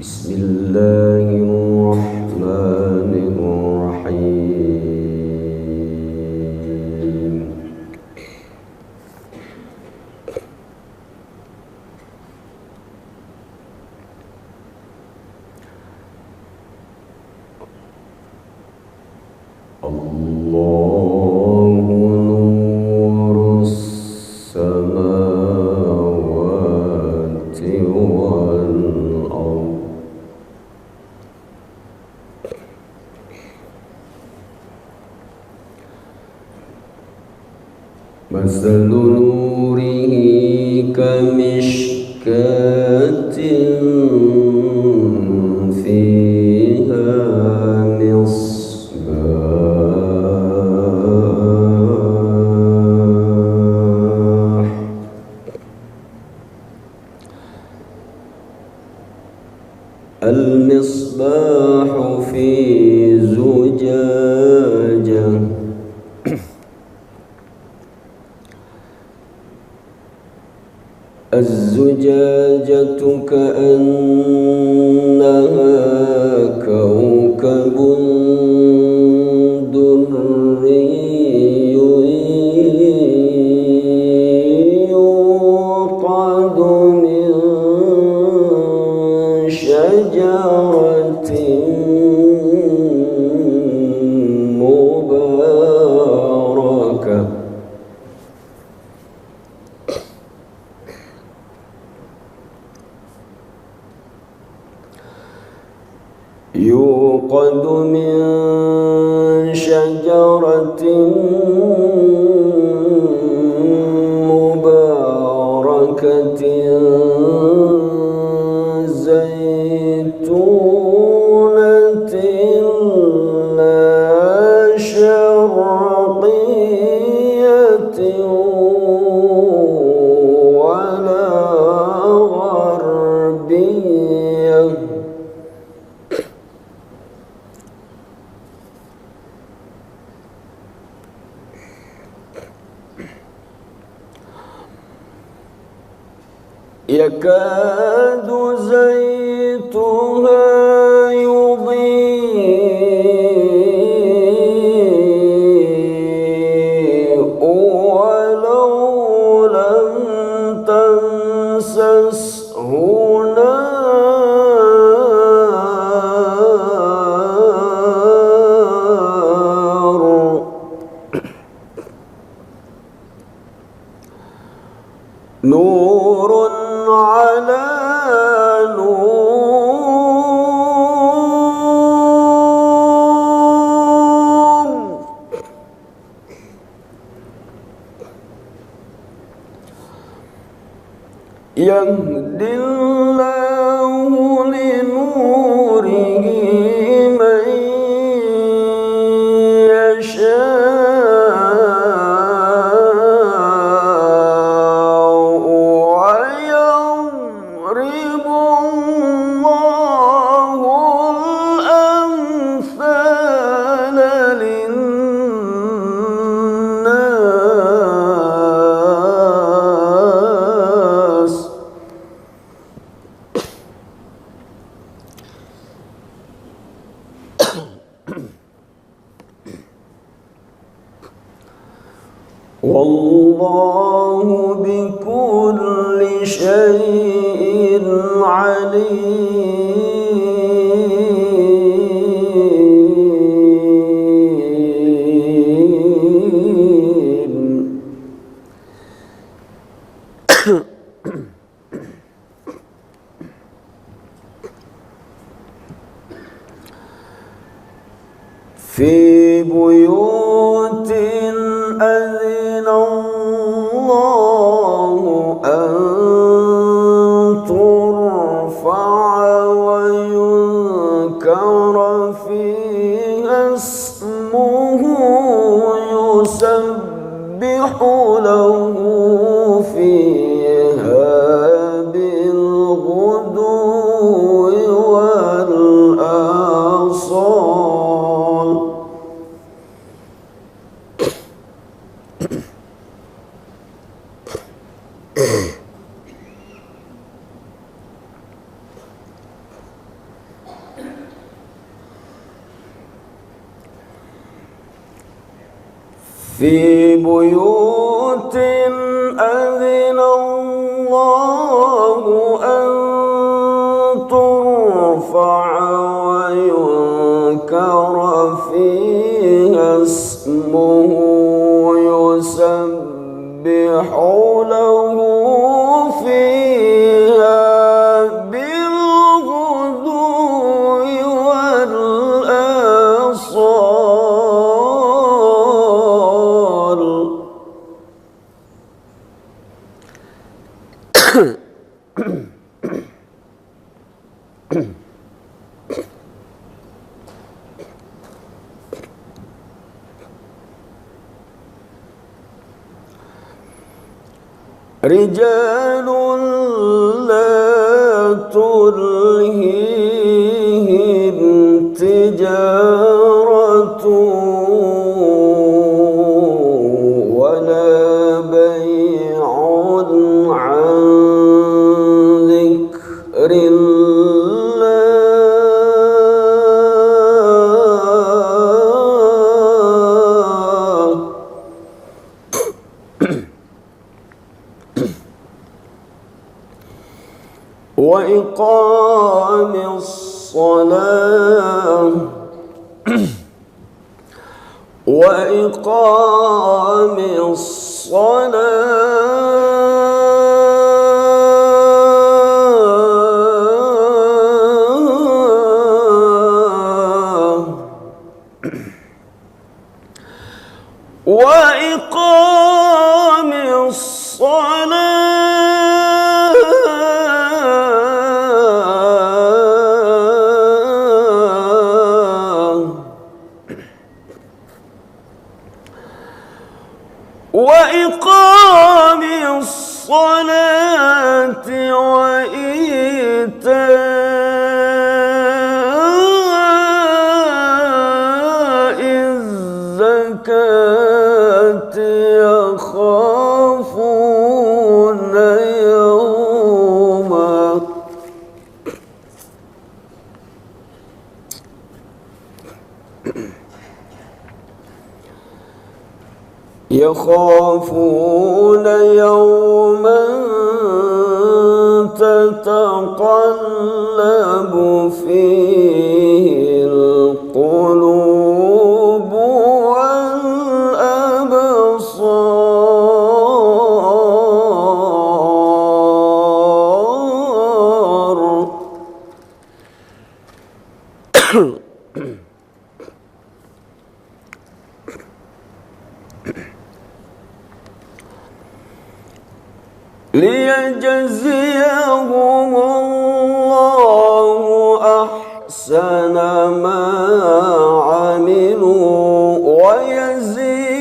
Bismillahirrahmanirrahim. Allahu nurus samawati wal ardh. مثل نوره كمشكاة فيها مصباح المصباح في زجاجة الزجاجة كأنها كوكب دري يوقد من شجرة مباركة يوقد من شجرة مباركة زيتونة لا شرقية ولا غربية يكاد زيتها يضيء ولو لم تمسسه نار نور على نور يهدي الله لنوره من يشاء ويضرب الله الأمثال للناس والله بكل شيء عليم. في بيوت أذن الله أن ترفع ويذكر فيها اسمه يسبح له فيها بالغدو والآصال. في بيوت أذن الله أن ترفع ويذكر فيها اسمه يسبح له فيها بالغدو والآصال. رجال لا تلهيهم تجارة ولا بيع عن ذكر وإقام الصلاة وإقام الصلاة وإيتاء الزكاة يخافون يوما تتقلب فيه القلوب والأبصار. ليجزيهم الله أحسن ما عملوا ويزيدهم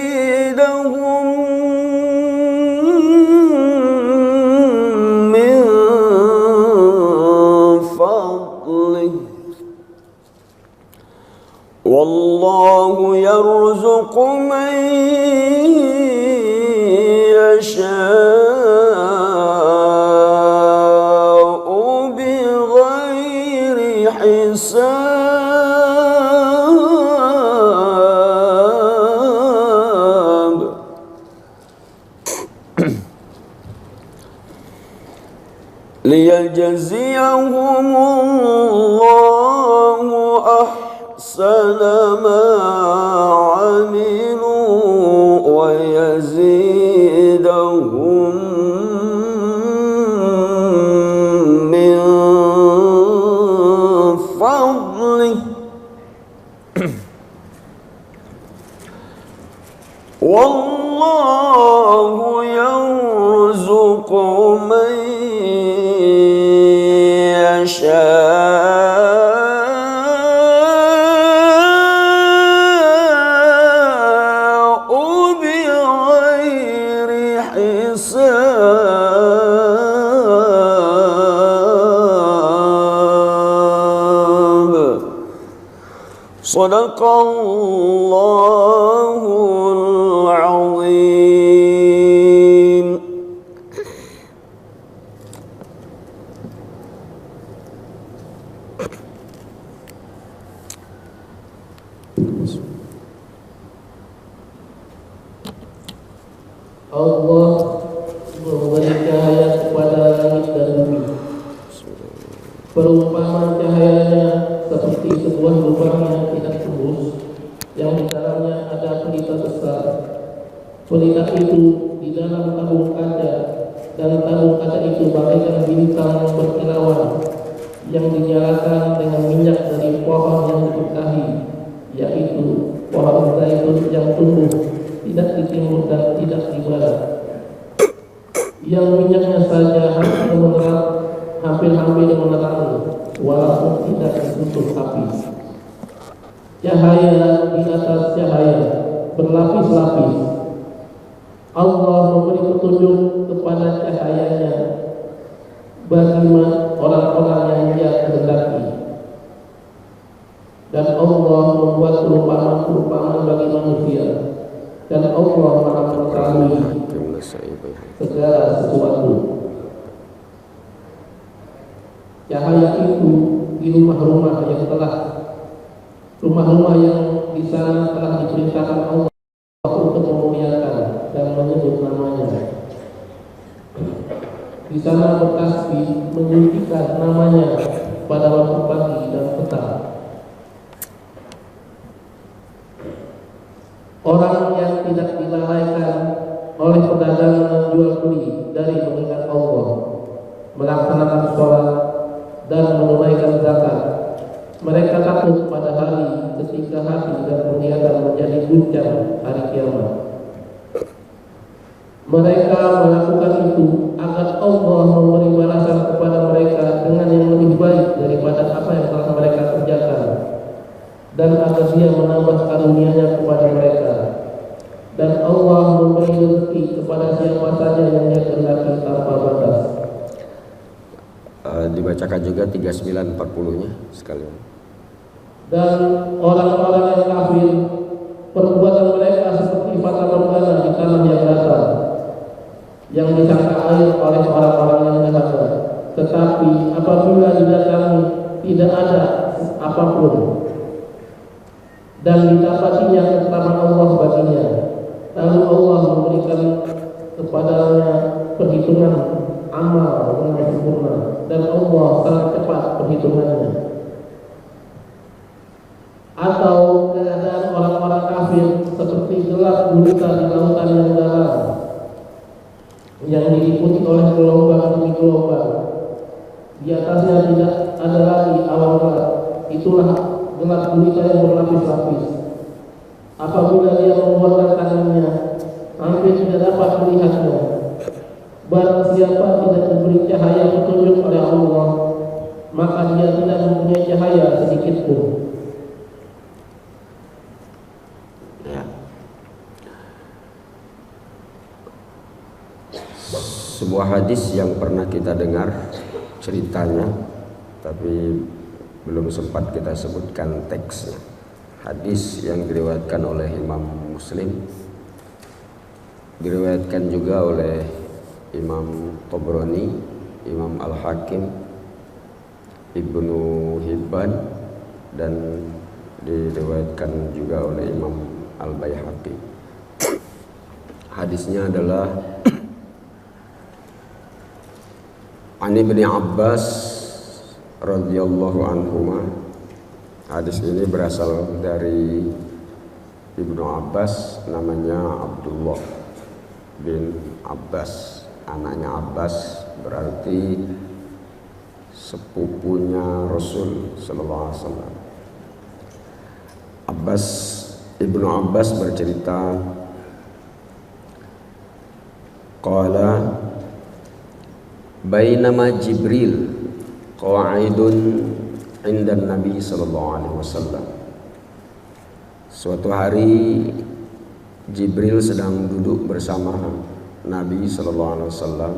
من فضله والله يرزق من يشاء بغير حساب. ليجزيهم الله أحسن ما عملوا ويزيدهم من فضله والله يرزق من يشاء بغير حساب. صدق الله العظيم. Allah memberi cahaya kepada langit dan bumi. Perumpamaan cahayanya seperti sebuah lubang yang tidak tembus, yang di dalamnya ada pelita besar. Pelita itu di dalam tabung kaca, dan tabung kaca itu bagaikan bintang yang berkilauan, yang dinyalakan dengan minyak dari pohon yang diberkahi, yaitu pohon zaitun yang tumbuh tidak di timur dan tidak di barat, yang minyaknya saja hampir-hampir menerangi, walaupun tidak ditutup api. Cahaya di atas cahaya, berlapis-lapis. Allah memberi petunjuk kepada cahayanya bagi orang-orang yang Dia kehendaki. Dan Allah membuat perumpamaan-perumpamaan bagi manusia. Dan Allah Maha Mengetahui segala sesuatu. Cahaya itu di rumah-rumah yang di sana telah diperintahkan Allah untuk memuliakan dan menyebut namanya. Di sana bertasbih menyuntikkan namanya pada waktu pagi dan petang. Orang yang tidak dilalaikan oleh perdagangan jual beli dari mengingat Allah, melaksanakan sholat dan menunaikan zakat. Mereka takut pada hari ketika hati dan penglihatan menjadi guncang hari kiamat. Mereka melakukan itu agar Allah memberi balasan kepada mereka dengan yang lebih baik daripada apa yang telah mereka kerjakan, dan agar Dia menambah karunia-Nya kepada mereka. Dan Allah memberi rezeki kepada siapa saja yang Dia kehendaki tanpa batas. Dibacakan juga 39-40-nya sekalian. Dan orang-orang yang kafir, perbuatan mereka seperti fata morgana di tanah yang datar, yang disangka air oleh orang-orang yang dahaga. Tetapi apabila didatangi tidak ada apapun, dan didapatinya keselamatan Allah baginya, lalu Allah memberikan kepadanya perhitungan amal dengan sempurna, dan Allah sangat cepat perhitungannya. Atau keadaan orang-orang kafir seperti gelap gulita di lautan yang dalam, yang diliputi oleh gelombang demi gelombang. Di atasnya tidak ada lagi awan gelap. Itulah gelap gulita yang berlapis-lapis. Apabila dia mengeluarkan tangannya, hampir tidak dapat melihatnya. Barang siapa tidak diberi cahaya petunjuk oleh Allah, maka dia tidak mempunyai cahaya sedikit pun. Sebuah hadis yang pernah kita dengar ceritanya, tapi belum sempat kita sebutkan teksnya. Hadis yang diriwayatkan oleh Imam Muslim, diriwayatkan juga oleh Imam Tabrani, Imam Al-Hakim, Ibnu Hibban, dan diriwayatkan juga oleh Imam Al-Baihaqi. Hadisnya adalah An Ibni Abbas radhiyallahu anhuma. Hadis ini berasal dari Ibnu Abbas, namanya Abdullah bin Abbas, anaknya Abbas, berarti sepupunya Rasul sallallahu alaihi wasallam. Ibnu Abbas bercerita, qala bainama Jibril qa'idun inda Nabi sallallahu alaihi wasallam. Suatu hari Jibril sedang duduk bersama Nabi sallallahu alaihi wasallam.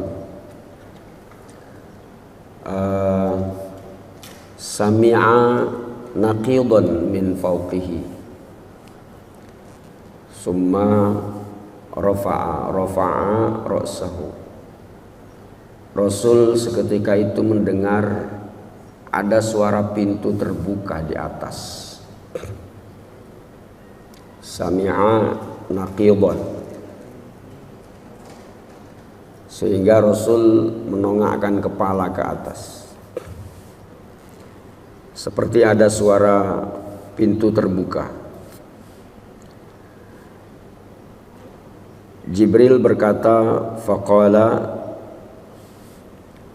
Sami'a naqidan min fawqihi, summa rafa'a ra'sahu. Rasul seketika itu mendengar ada suara pintu terbuka di atas. Sami'a naqidan, sehingga Rasul menongakkan kepala ke atas, seperti ada suara pintu terbuka. Jibril berkata, faqala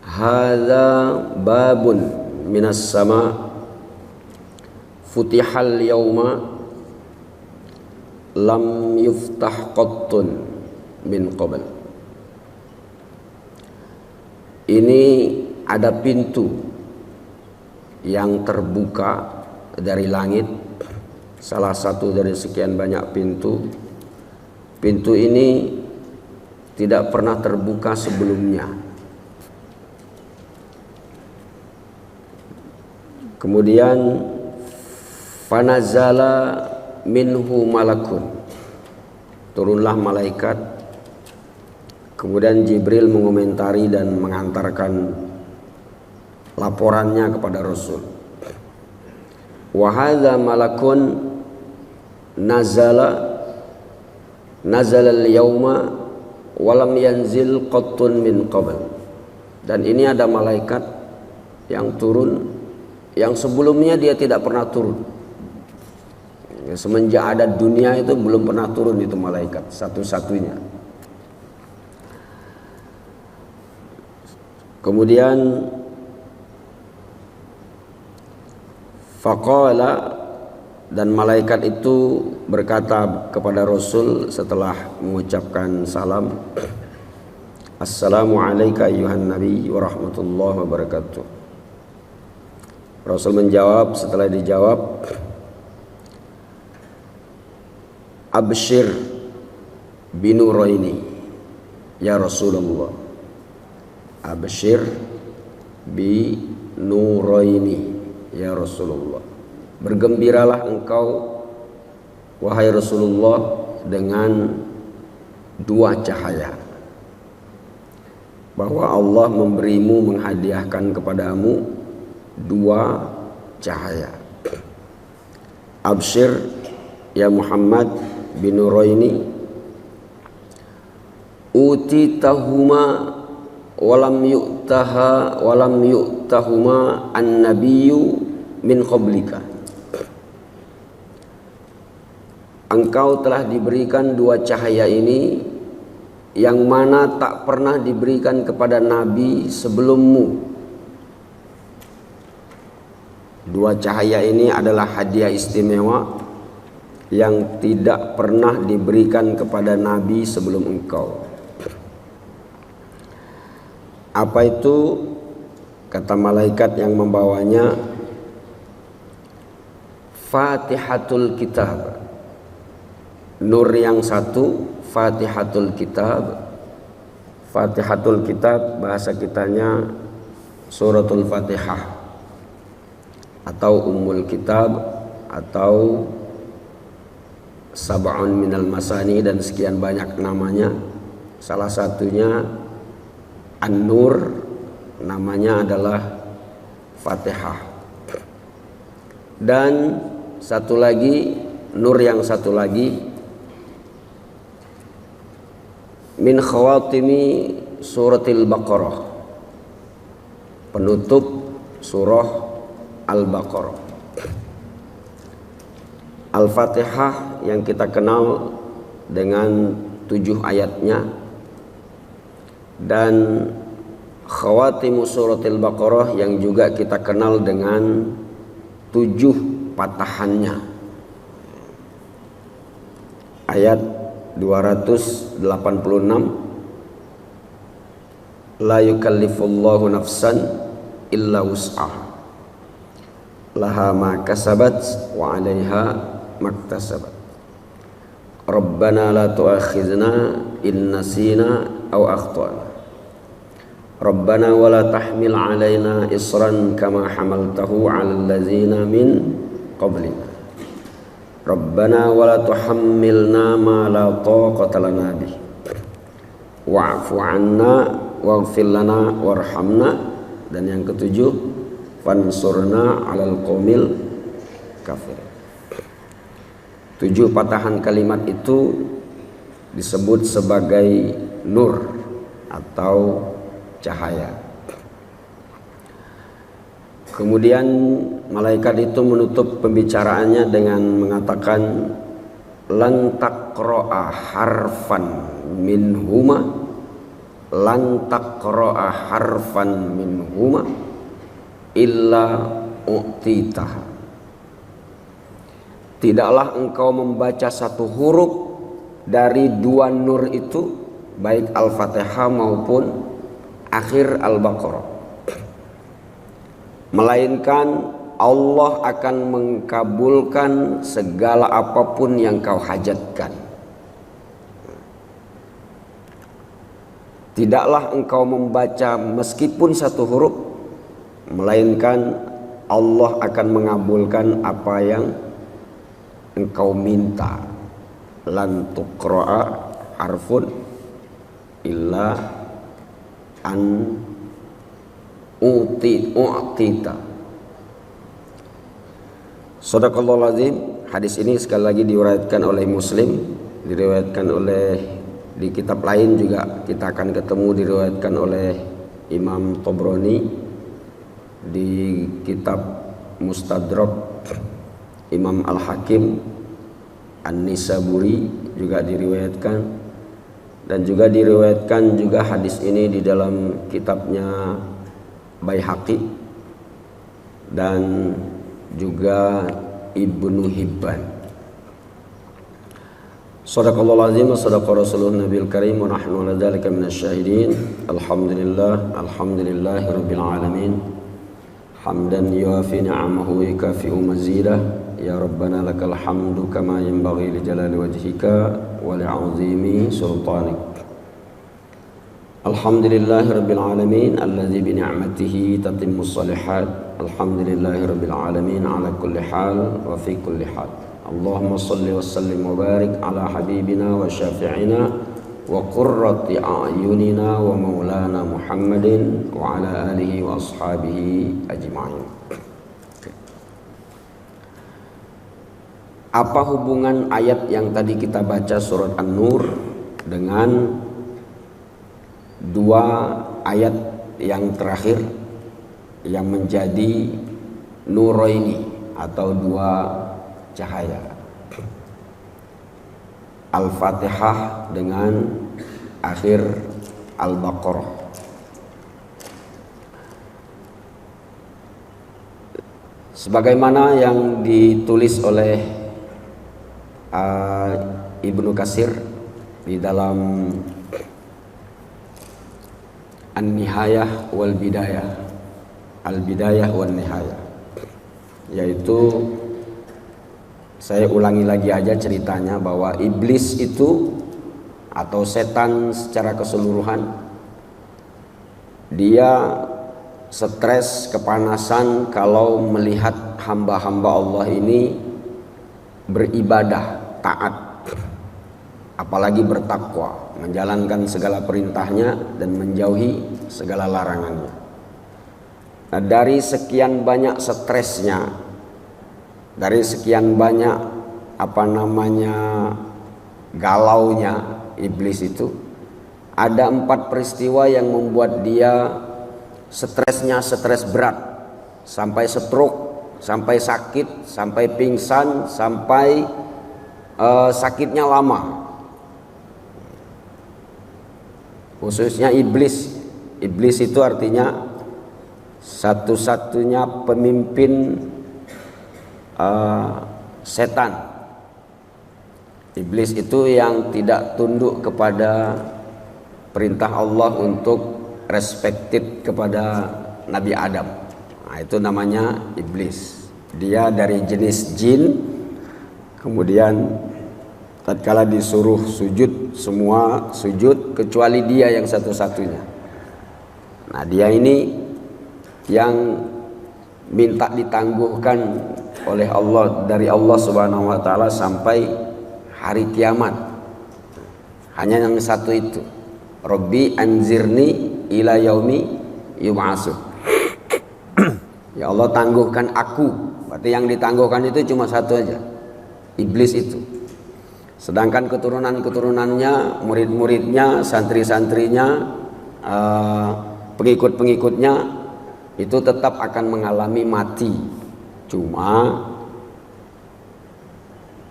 hadza babun minas sama futihal yauma lam yuftah qattun min qabl. Ini ada pintu yang terbuka dari langit, salah satu dari sekian banyak pintu. Pintu ini tidak pernah terbuka sebelumnya. Kemudian fanazala minhu malakun, turunlah malaikat. Kemudian Jibril mengomentari dan mengantarkan laporannya kepada Rasul. Wa hadza malakun nazala al-yawma wa lam yanzil qattun min qabl. Dan ini ada malaikat yang turun yang sebelumnya dia tidak pernah turun. Semenjak ada dunia itu belum pernah turun itu malaikat, satu-satunya. Kemudian faqala, dan malaikat itu berkata kepada Rasul setelah mengucapkan salam, assalamu alayka ayyuhan nabi wa rahmatullahi wa barakatuh. Rasul menjawab, setelah dijawab, abshir binuraini ya Rasulullah, abshir binuraini ya Rasulullah, bergembiralah engkau wahai Rasulullah dengan dua cahaya, bahwa Allah memberimu, menghadiahkan kepadamu dua cahaya. Abshir ya Muhammad binuraini utitahuma walam yu'tahuma an-nabiyyu min qablika. Engkau telah diberikan dua cahaya ini yang mana tak pernah diberikan kepada nabi sebelummu. Dua cahaya ini adalah hadiah istimewa yang tidak pernah diberikan kepada nabi sebelum engkau. Apa itu? Kata malaikat yang membawanya, Fatihatul Kitab. Nur yang satu, Fatihatul Kitab. Fatihatul Kitab bahasa kitanya suratul Fatihah atau Ummul Kitab atau Sab'un minal Masani dan sekian banyak namanya. Salah satunya An-Nur, namanya adalah Fatihah. Dan satu lagi, nur yang satu lagi, min khawatimi suratil Baqarah, penutup surah Al-Baqarah. Al-Fatihah yang kita kenal dengan 7 ayatnya, dan khawatimu suratil Baqarah yang juga kita kenal dengan 7 patahannya. Ayat 286, la yukallifullahu nafsan illa wus'aha laha ma kasabat wa 'alaiha maktasabat. Rabbana la tu'akhizna in nasina aw akhtana. Rabbana wa la tahmil 'alaina isran kama hamaltahu 'alal ladzina min qablina. Rabbana wa la tuhammilna ma la taqata lana bih. Wa'fu 'anna waghfir lana warhamna. Dan yang ketujuh, fansurna 'alal qaumil kafir. 7 patahan kalimat itu disebut sebagai nur atau cahaya. Kemudian malaikat itu menutup pembicaraannya dengan mengatakan, lan taqra'a harfan minhuma, lan taqra'a harfan minhuma illa u'titah. Tidaklah engkau membaca satu huruf dari dua nur itu, baik Al-Fatihah maupun akhir Al-Baqarah, melainkan Allah akan mengkabulkan segala apapun yang kau hajatkan. Tidaklah engkau membaca meskipun satu huruf, melainkan Allah akan mengabulkan apa yang engkau minta. Lan tuqra'a harfun illa an u'tita. Shadaqallahul azim. Hadis ini sekali lagi diriwayatkan oleh Muslim, diriwayatkan oleh, di kitab lain juga kita akan ketemu diriwayatkan oleh Imam Tabrani, di kitab Mustadrak Imam Al-Hakim An-Nisaburi juga diriwayatkan, dan juga diriwayatkan juga hadis ini di dalam kitabnya Baihaqi dan juga Ibnu Hibban. Shadaqallahul azim wa shadaqa rasulun nabiyil karim wa nahnu ala dzalika minasyahidin. Alhamdulillahi rabbil alamin. Hamdan yuafi ni'amahu wa yukafi'u mazidah. Ya Rabbana lakal hamdu kama yanbaghi li jalali wajhika wa li'azimi sultanik. Alhamdulillahi rabbil alamin alladzi bi ni'matihi tatimmus shalihat. Alhamdulillahi rabbil alamin ala kulli hal wa fi kulli hal. Allahumma salli wa sallim wa barik ala habibina wa syafi'ina wa qurrati a'yunina wa maulana Muhammadin wa ala alihi wa ashabihi ajma'in. Apa hubungan ayat yang tadi kita baca surat An-Nur dengan dua ayat yang terakhir yang menjadi nuraini atau dua cahaya? Al-Fatihah dengan akhir Al-Baqarah. Sebagaimana yang ditulis oleh Ibnu Katsir di dalam An-Nihayah wal Bidayah, Al-Bidayah wal Nihayah, yaitu, saya ulangi lagi aja ceritanya, bahwa iblis itu atau setan secara keseluruhan, dia stres, kepanasan kalau melihat hamba-hamba Allah ini beribadah, taat, apalagi bertakwa, menjalankan segala perintahnya dan menjauhi segala larangannya. Nah, dari sekian banyak stresnya, dari sekian banyak galaunya iblis itu, ada 4 peristiwa yang membuat dia stresnya stres berat, sampai stroke, sampai sakit, sampai pingsan, sampai sakitnya lama. Khususnya iblis. Iblis itu artinya satu-satunya pemimpin setan. Iblis itu yang tidak tunduk kepada perintah Allah untuk respected kepada Nabi Adam. Nah, itu namanya iblis. Dia dari jenis jin. Kemudian tatkala disuruh sujud, semua sujud kecuali dia yang satu-satunya. Nah, dia ini yang minta ditangguhkan oleh Allah, dari Allah Subhanahu wa taala sampai hari kiamat. Hanya yang satu itu. Rabbi anzirni ila yaumi yub'atsun. Ya Allah, tangguhkan aku. Berarti yang ditangguhkan itu cuma satu aja, iblis itu. Sedangkan keturunan-keturunannya, murid-muridnya, santri-santrinya pengikut-pengikutnya itu tetap akan mengalami mati, cuma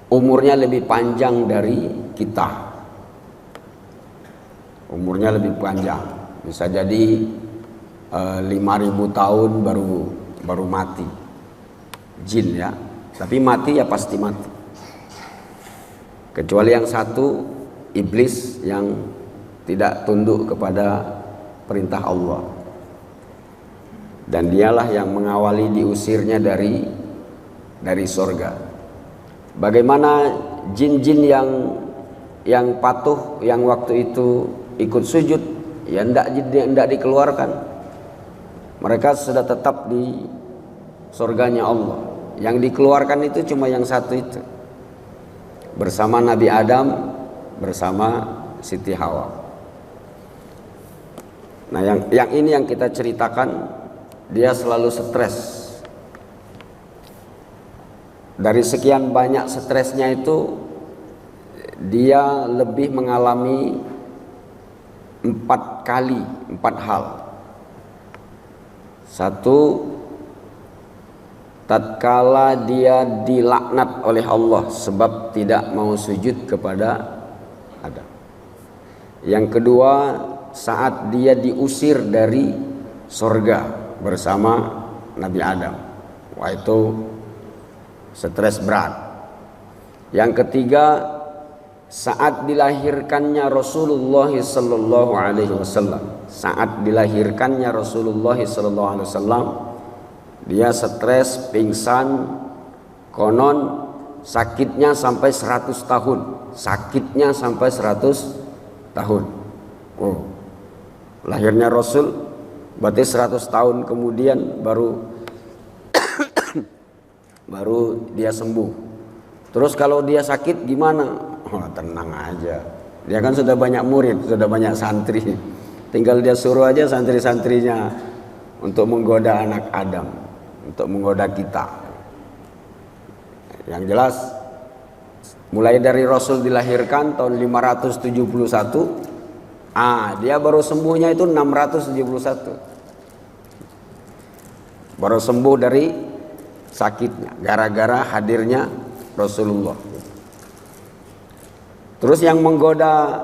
umurnya lebih panjang dari kita. Umurnya lebih panjang, bisa jadi 5.000 tahun baru mati jin ya, tapi mati ya pasti mati, kecuali yang satu, iblis yang tidak tunduk kepada perintah Allah, dan dialah yang mengawali diusirnya dari sorga. Bagaimana jin-jin yang patuh, yang waktu itu ikut sujud, ya tidak dikeluarkan, mereka sudah tetap di surganya Allah. Yang dikeluarkan itu cuma yang satu itu, bersama Nabi Adam, bersama Siti Hawa. Nah yang ini yang kita ceritakan, dia selalu stres. Dari sekian banyak stresnya itu, dia lebih mengalami 4 hal. Satu, tatkala dia dilaknat oleh Allah sebab tidak mau sujud kepada Adam. Yang kedua, saat dia diusir dari surga bersama Nabi Adam. Wah, itu stres berat. Yang ketiga, saat dilahirkannya Rasulullah sallallahu alaihi wasallam. Saat dilahirkannya Rasulullah sallallahu alaihi wasallam, dia stres, pingsan, konon sakitnya sampai 100 tahun. Sakitnya sampai 100 tahun. Oh. Lahirnya Rasul, berarti 100 tahun kemudian baru dia sembuh. Terus kalau dia sakit gimana? Oh, tenang aja. Dia kan sudah banyak murid, sudah banyak santri. Tinggal dia suruh aja santri-santrinya untuk menggoda anak Adam, untuk menggoda kita. Yang jelas, mulai dari Rasul dilahirkan tahun 571, dia baru sembuhnya itu 671. Baru sembuh dari sakitnya, gara-gara hadirnya Rasulullah. Terus yang menggoda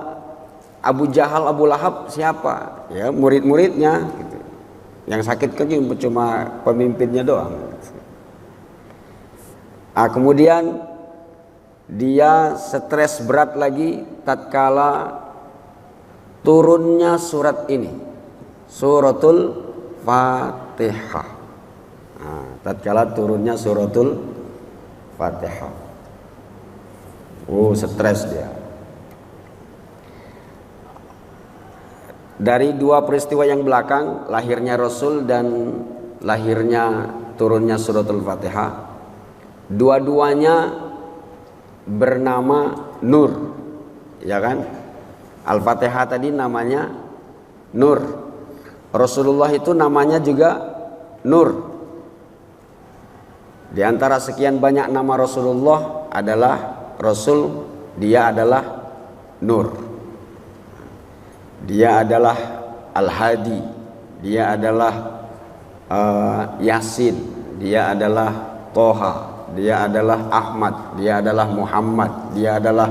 Abu Jahal, Abu Lahab siapa? Ya, murid-muridnya gitu. Yang sakit kan cuma pemimpinnya doang. Kemudian dia stres berat lagi tatkala turunnya surat ini, suratul Fatihah. Tatkala turunnya suratul Fatihah. Stres dia. Dari dua peristiwa yang belakang, lahirnya Rasul dan lahirnya turunnya suratul Fatihah, dua-duanya bernama Nur, ya kan? Al-Fatihah tadi namanya Nur, Rasulullah itu namanya juga Nur. Di antara sekian banyak nama Rasulullah adalah Rasul, dia adalah Nur. Dia adalah Al-Hadi, dia adalah Yasin, dia adalah Toha, dia adalah Ahmad, dia adalah Muhammad, dia adalah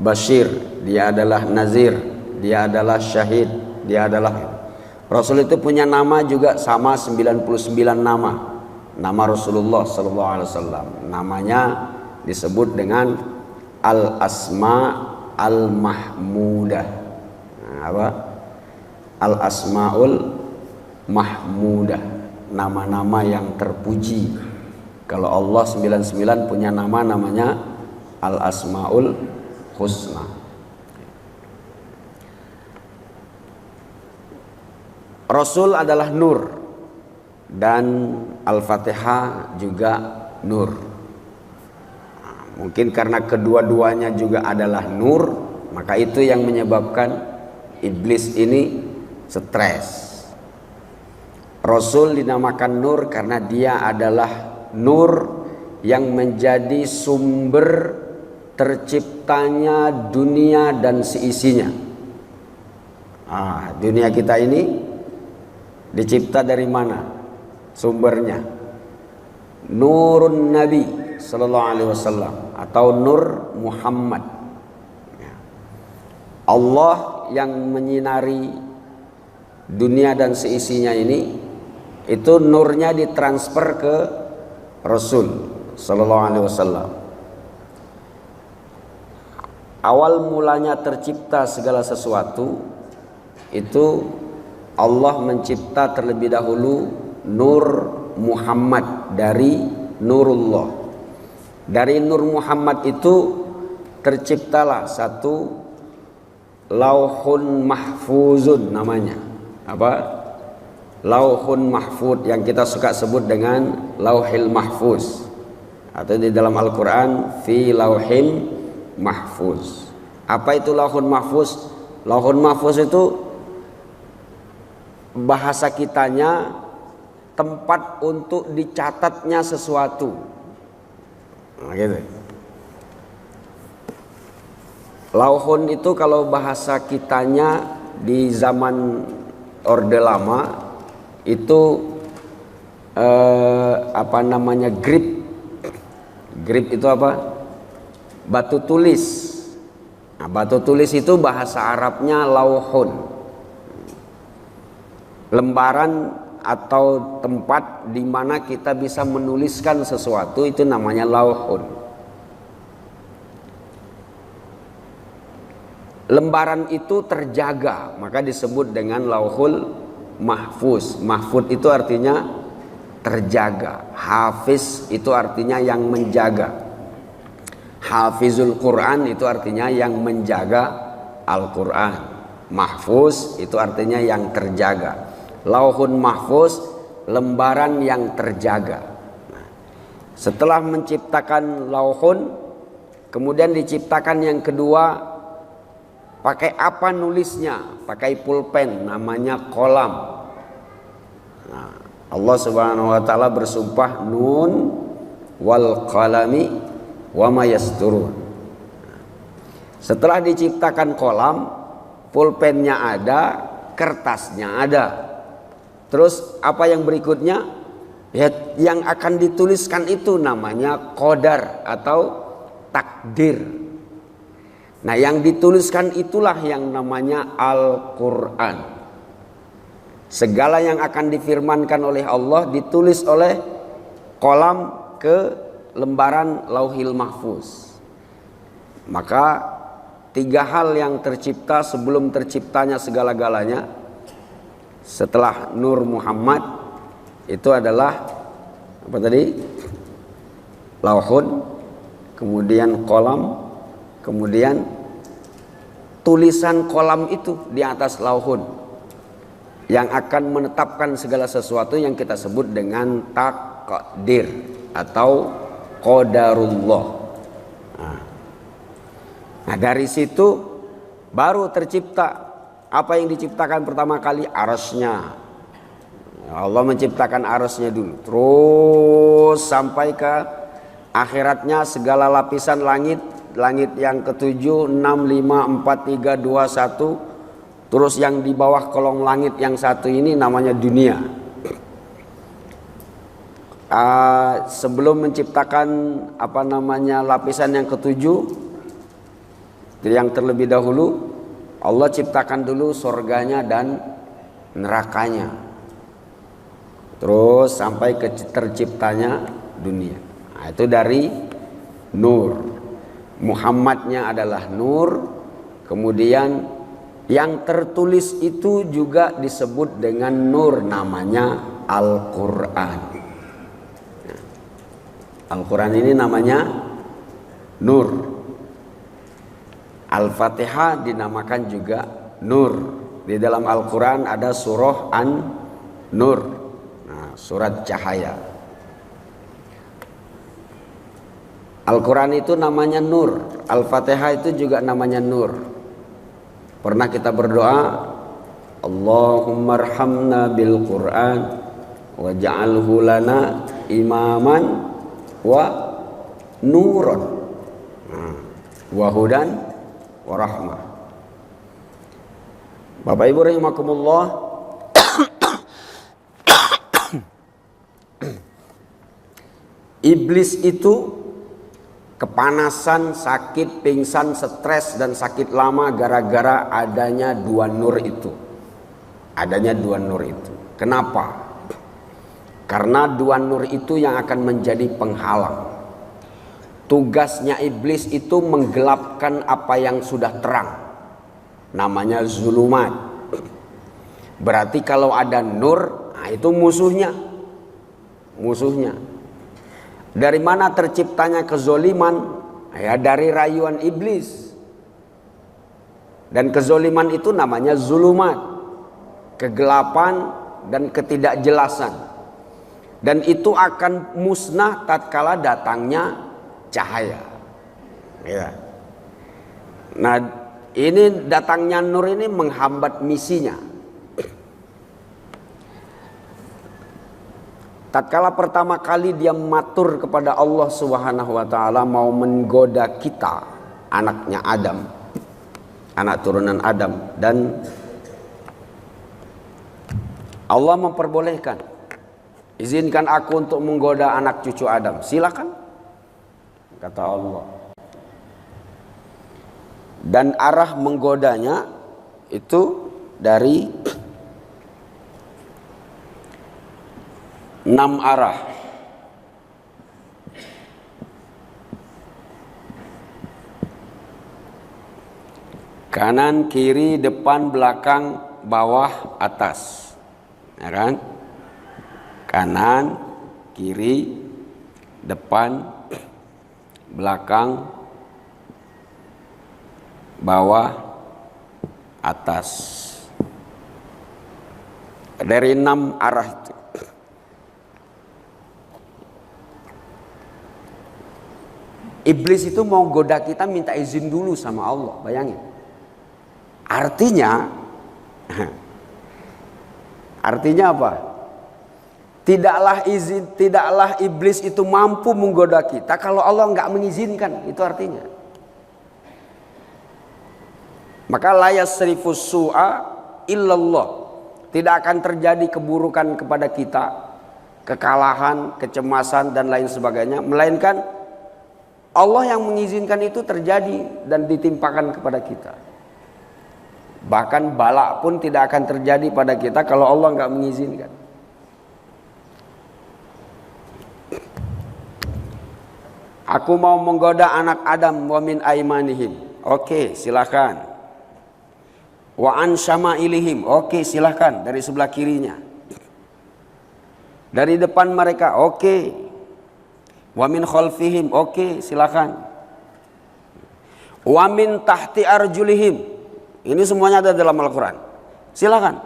Bashir, dia adalah Nazir, dia adalah Syahid, dia adalah. Rasul itu punya nama juga sama 99 nama. Nama Rasulullah sallallahu alaihi wasallam. Namanya disebut dengan Al-Asma Al-Mahmudah. Al-Asmaul Mahmudah, nama-nama yang terpuji. Kalau Allah 99 punya nama, namanya Al-Asmaul Husna. Rasul adalah nur dan Al-Fatihah juga nur. Mungkin karena kedua-duanya juga adalah nur, maka itu yang menyebabkan iblis ini stres. Rasul dinamakan Nur karena dia adalah nur yang menjadi sumber terciptanya dunia dan seisinya. Dunia kita ini dicipta dari mana? Sumbernya Nurun Nabi sallallahu alaihi wasallam atau Nur Muhammad. Allah yang menyinari dunia dan seisinya ini, itu nurnya ditransfer ke Rasul sallallahu alaihi wasallam. Awal mulanya tercipta segala sesuatu itu Allah mencipta terlebih dahulu Nur Muhammad dari Nurullah. Dari Nur Muhammad itu terciptalah satu Lauhun Mahfuzun namanya. Apa? Lauhun Mahfuz yang kita suka sebut dengan Lauhil Mahfuz. Atau di dalam Al-Qur'an fi Lauhim Mahfuz. Apa itu Lauhun Mahfuz? Lauhun Mahfuz itu bahasa kitanya tempat untuk dicatatnya sesuatu. Nah, gitu. Lauhun itu kalau bahasa kitanya di zaman Orde Lama itu grip. Grip itu apa? Batu tulis. Nah, batu tulis itu bahasa Arabnya lauhun. Lembaran atau tempat di mana kita bisa menuliskan sesuatu itu namanya lauhun. Lembaran itu terjaga, maka disebut dengan Lauhul Mahfuz. Mahfuz itu artinya terjaga. Hafiz itu artinya yang menjaga. Hafizul Quran itu artinya yang menjaga Al-Quran. Mahfuz itu artinya yang terjaga. Lauhun Mahfuz, lembaran yang terjaga. Setelah menciptakan lauhun, kemudian diciptakan yang kedua. Pakai apa nulisnya? Pakai pulpen, namanya kolam. Nah, Allah Subhanahu wa taala bersumpah nun wal qalami wa ma yasturun. Setelah diciptakan kolam, pulpennya ada, kertasnya ada. Terus apa yang berikutnya? Ya, yang akan dituliskan itu namanya qadar atau takdir. Nah, yang dituliskan itulah yang namanya Al-Quran. Segala yang akan difirmankan oleh Allah ditulis oleh kolam ke lembaran Lauhil Mahfuz. Maka tiga hal yang tercipta sebelum terciptanya segala-galanya setelah Nur Muhammad itu adalah apa tadi? Lauhun, kemudian kolam, kemudian tulisan kolam itu di atas lauhun yang akan menetapkan segala sesuatu yang kita sebut dengan takdir atau qadarullah. Nah, dari situ baru tercipta apa yang diciptakan pertama kali, arasnya. Allah menciptakan arasnya dulu, terus sampai ke akhiratnya segala lapisan langit. Langit yang ketujuh, 6, 5, 4, 3, 2, 1. Terus yang di bawah kolong langit yang satu ini namanya dunia. Sebelum menciptakan lapisan yang ketujuh, yang terlebih dahulu Allah ciptakan dulu surganya dan nerakanya. Terus sampai ke terciptanya dunia. Nah, itu dari nur. Muhammadnya adalah nur, kemudian yang tertulis itu juga disebut dengan nur, namanya Al-Quran. Al-Quran ini namanya nur. Al-Fatihah dinamakan juga nur. Di dalam Al-Quran ada surah An-Nur, surat cahaya. Al-Quran itu namanya nur, Al-Fatihah itu juga namanya nur. Pernah kita berdoa, Allahumma arhamna bil Quran waj'alhu lana imaman wa nuron wa hudan wa rahmah. Bapak Ibu rahimakumullah, iblis itu kepanasan, sakit, pingsan, stres dan sakit lama gara-gara adanya dua nur itu. Adanya dua nur itu. Kenapa? Karena dua nur itu yang akan menjadi penghalang. Tugasnya iblis itu menggelapkan apa yang sudah terang. Namanya zulumat. Berarti kalau ada nur, nah itu musuhnya. Musuhnya. Dari mana terciptanya kezoliman? Ya dari rayuan iblis. Dan kezoliman itu namanya zulumat. Kegelapan dan ketidakjelasan. Dan itu akan musnah tatkala datangnya cahaya. Ya. Nah, ini datangnya nur ini menghambat misinya. Tatkala pertama kali dia matur kepada Allah Subhanahu wa taala mau menggoda kita, anaknya Adam, anak turunan Adam, dan Allah memperbolehkan, izinkan aku untuk menggoda anak cucu Adam. Silakan, kata Allah. Dan arah menggodanya itu dari 6 arah. Kanan, kiri, depan, belakang, bawah, atas. Ya kan? Kanan, kiri, depan, belakang, bawah, atas. Dari 6 arah itu. Iblis itu mau goda kita minta izin dulu sama Allah, bayangin. Artinya apa? Tidaklah iblis itu mampu menggoda kita kalau Allah nggak mengizinkan, itu artinya. Maka la yasrifus su'a illallah. Tidak akan terjadi keburukan kepada kita, kekalahan, kecemasan dan lain sebagainya, melainkan Allah yang mengizinkan itu terjadi dan ditimpakan kepada kita. Bahkan bala pun tidak akan terjadi pada kita kalau Allah nggak mengizinkan. Aku mau menggoda anak Adam wa min aimanihim. Oke, silakan. Wa an syama'ilihim. Oke, silakan dari sebelah kirinya. Dari depan mereka. Oke. Wa min khalfihim, oke, silakan. Wa min tahti arjulihim. Ini semuanya ada dalam Al-Quran. Silakan.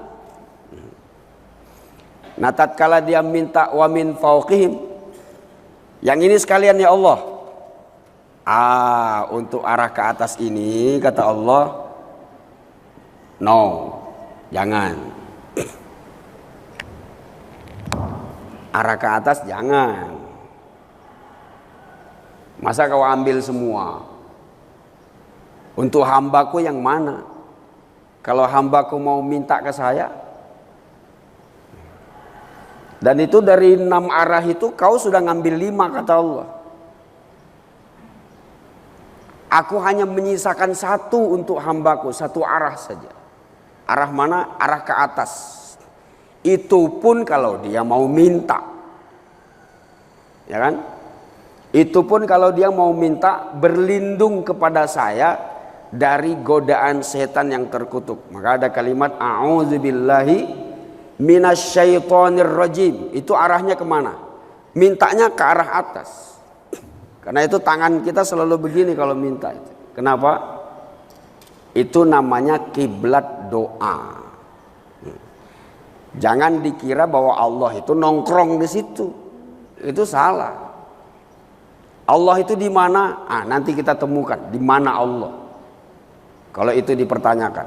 Nah, tatkala dia minta wa min fauqihim, yang ini sekalian ya Allah. Untuk arah ke atas ini kata Allah, no, jangan. Arah ke atas jangan. Masa kau ambil semua? Untuk hambaku yang mana? Kalau hambaku mau minta ke saya, dan itu dari 6 arah itu kau sudah ngambil 5 kata Allah. Aku hanya menyisakan 1 untuk hambaku, 1 arah saja. Arah mana? Arah ke atas. Itu pun kalau dia mau minta. Ya kan? Itu pun kalau dia mau minta berlindung kepada saya dari godaan setan yang terkutuk. Maka ada kalimat a'udzubillahi minasyaitonir rajim. Itu arahnya kemana? Mintanya ke arah atas. Karena itu tangan kita selalu begini kalau minta. Kenapa? Itu namanya kiblat doa. Jangan dikira bahwa Allah itu nongkrong di situ. Itu salah. Allah itu di mana? Nanti kita temukan di mana Allah. Kalau itu dipertanyakan.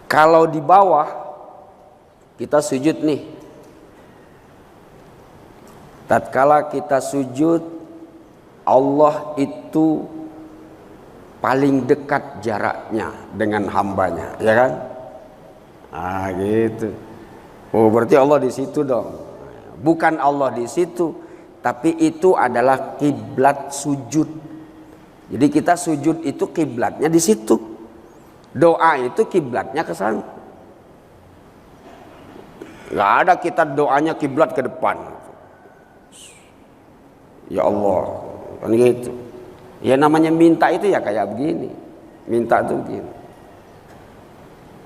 Kalau di bawah kita sujud nih. Tatkala kita sujud, Allah itu paling dekat jaraknya dengan hambanya, ya kan? Ah gitu. Oh berarti Allah di situ dong. Bukan Allah di situ, tapi itu adalah kiblat sujud. Jadi kita sujud itu kiblatnya di situ. Doa itu kiblatnya ke sana. Gak ada kita doanya kiblat ke depan. Ya Allah, kan gitu. Ya namanya minta itu ya kayak begini. Minta itu begini.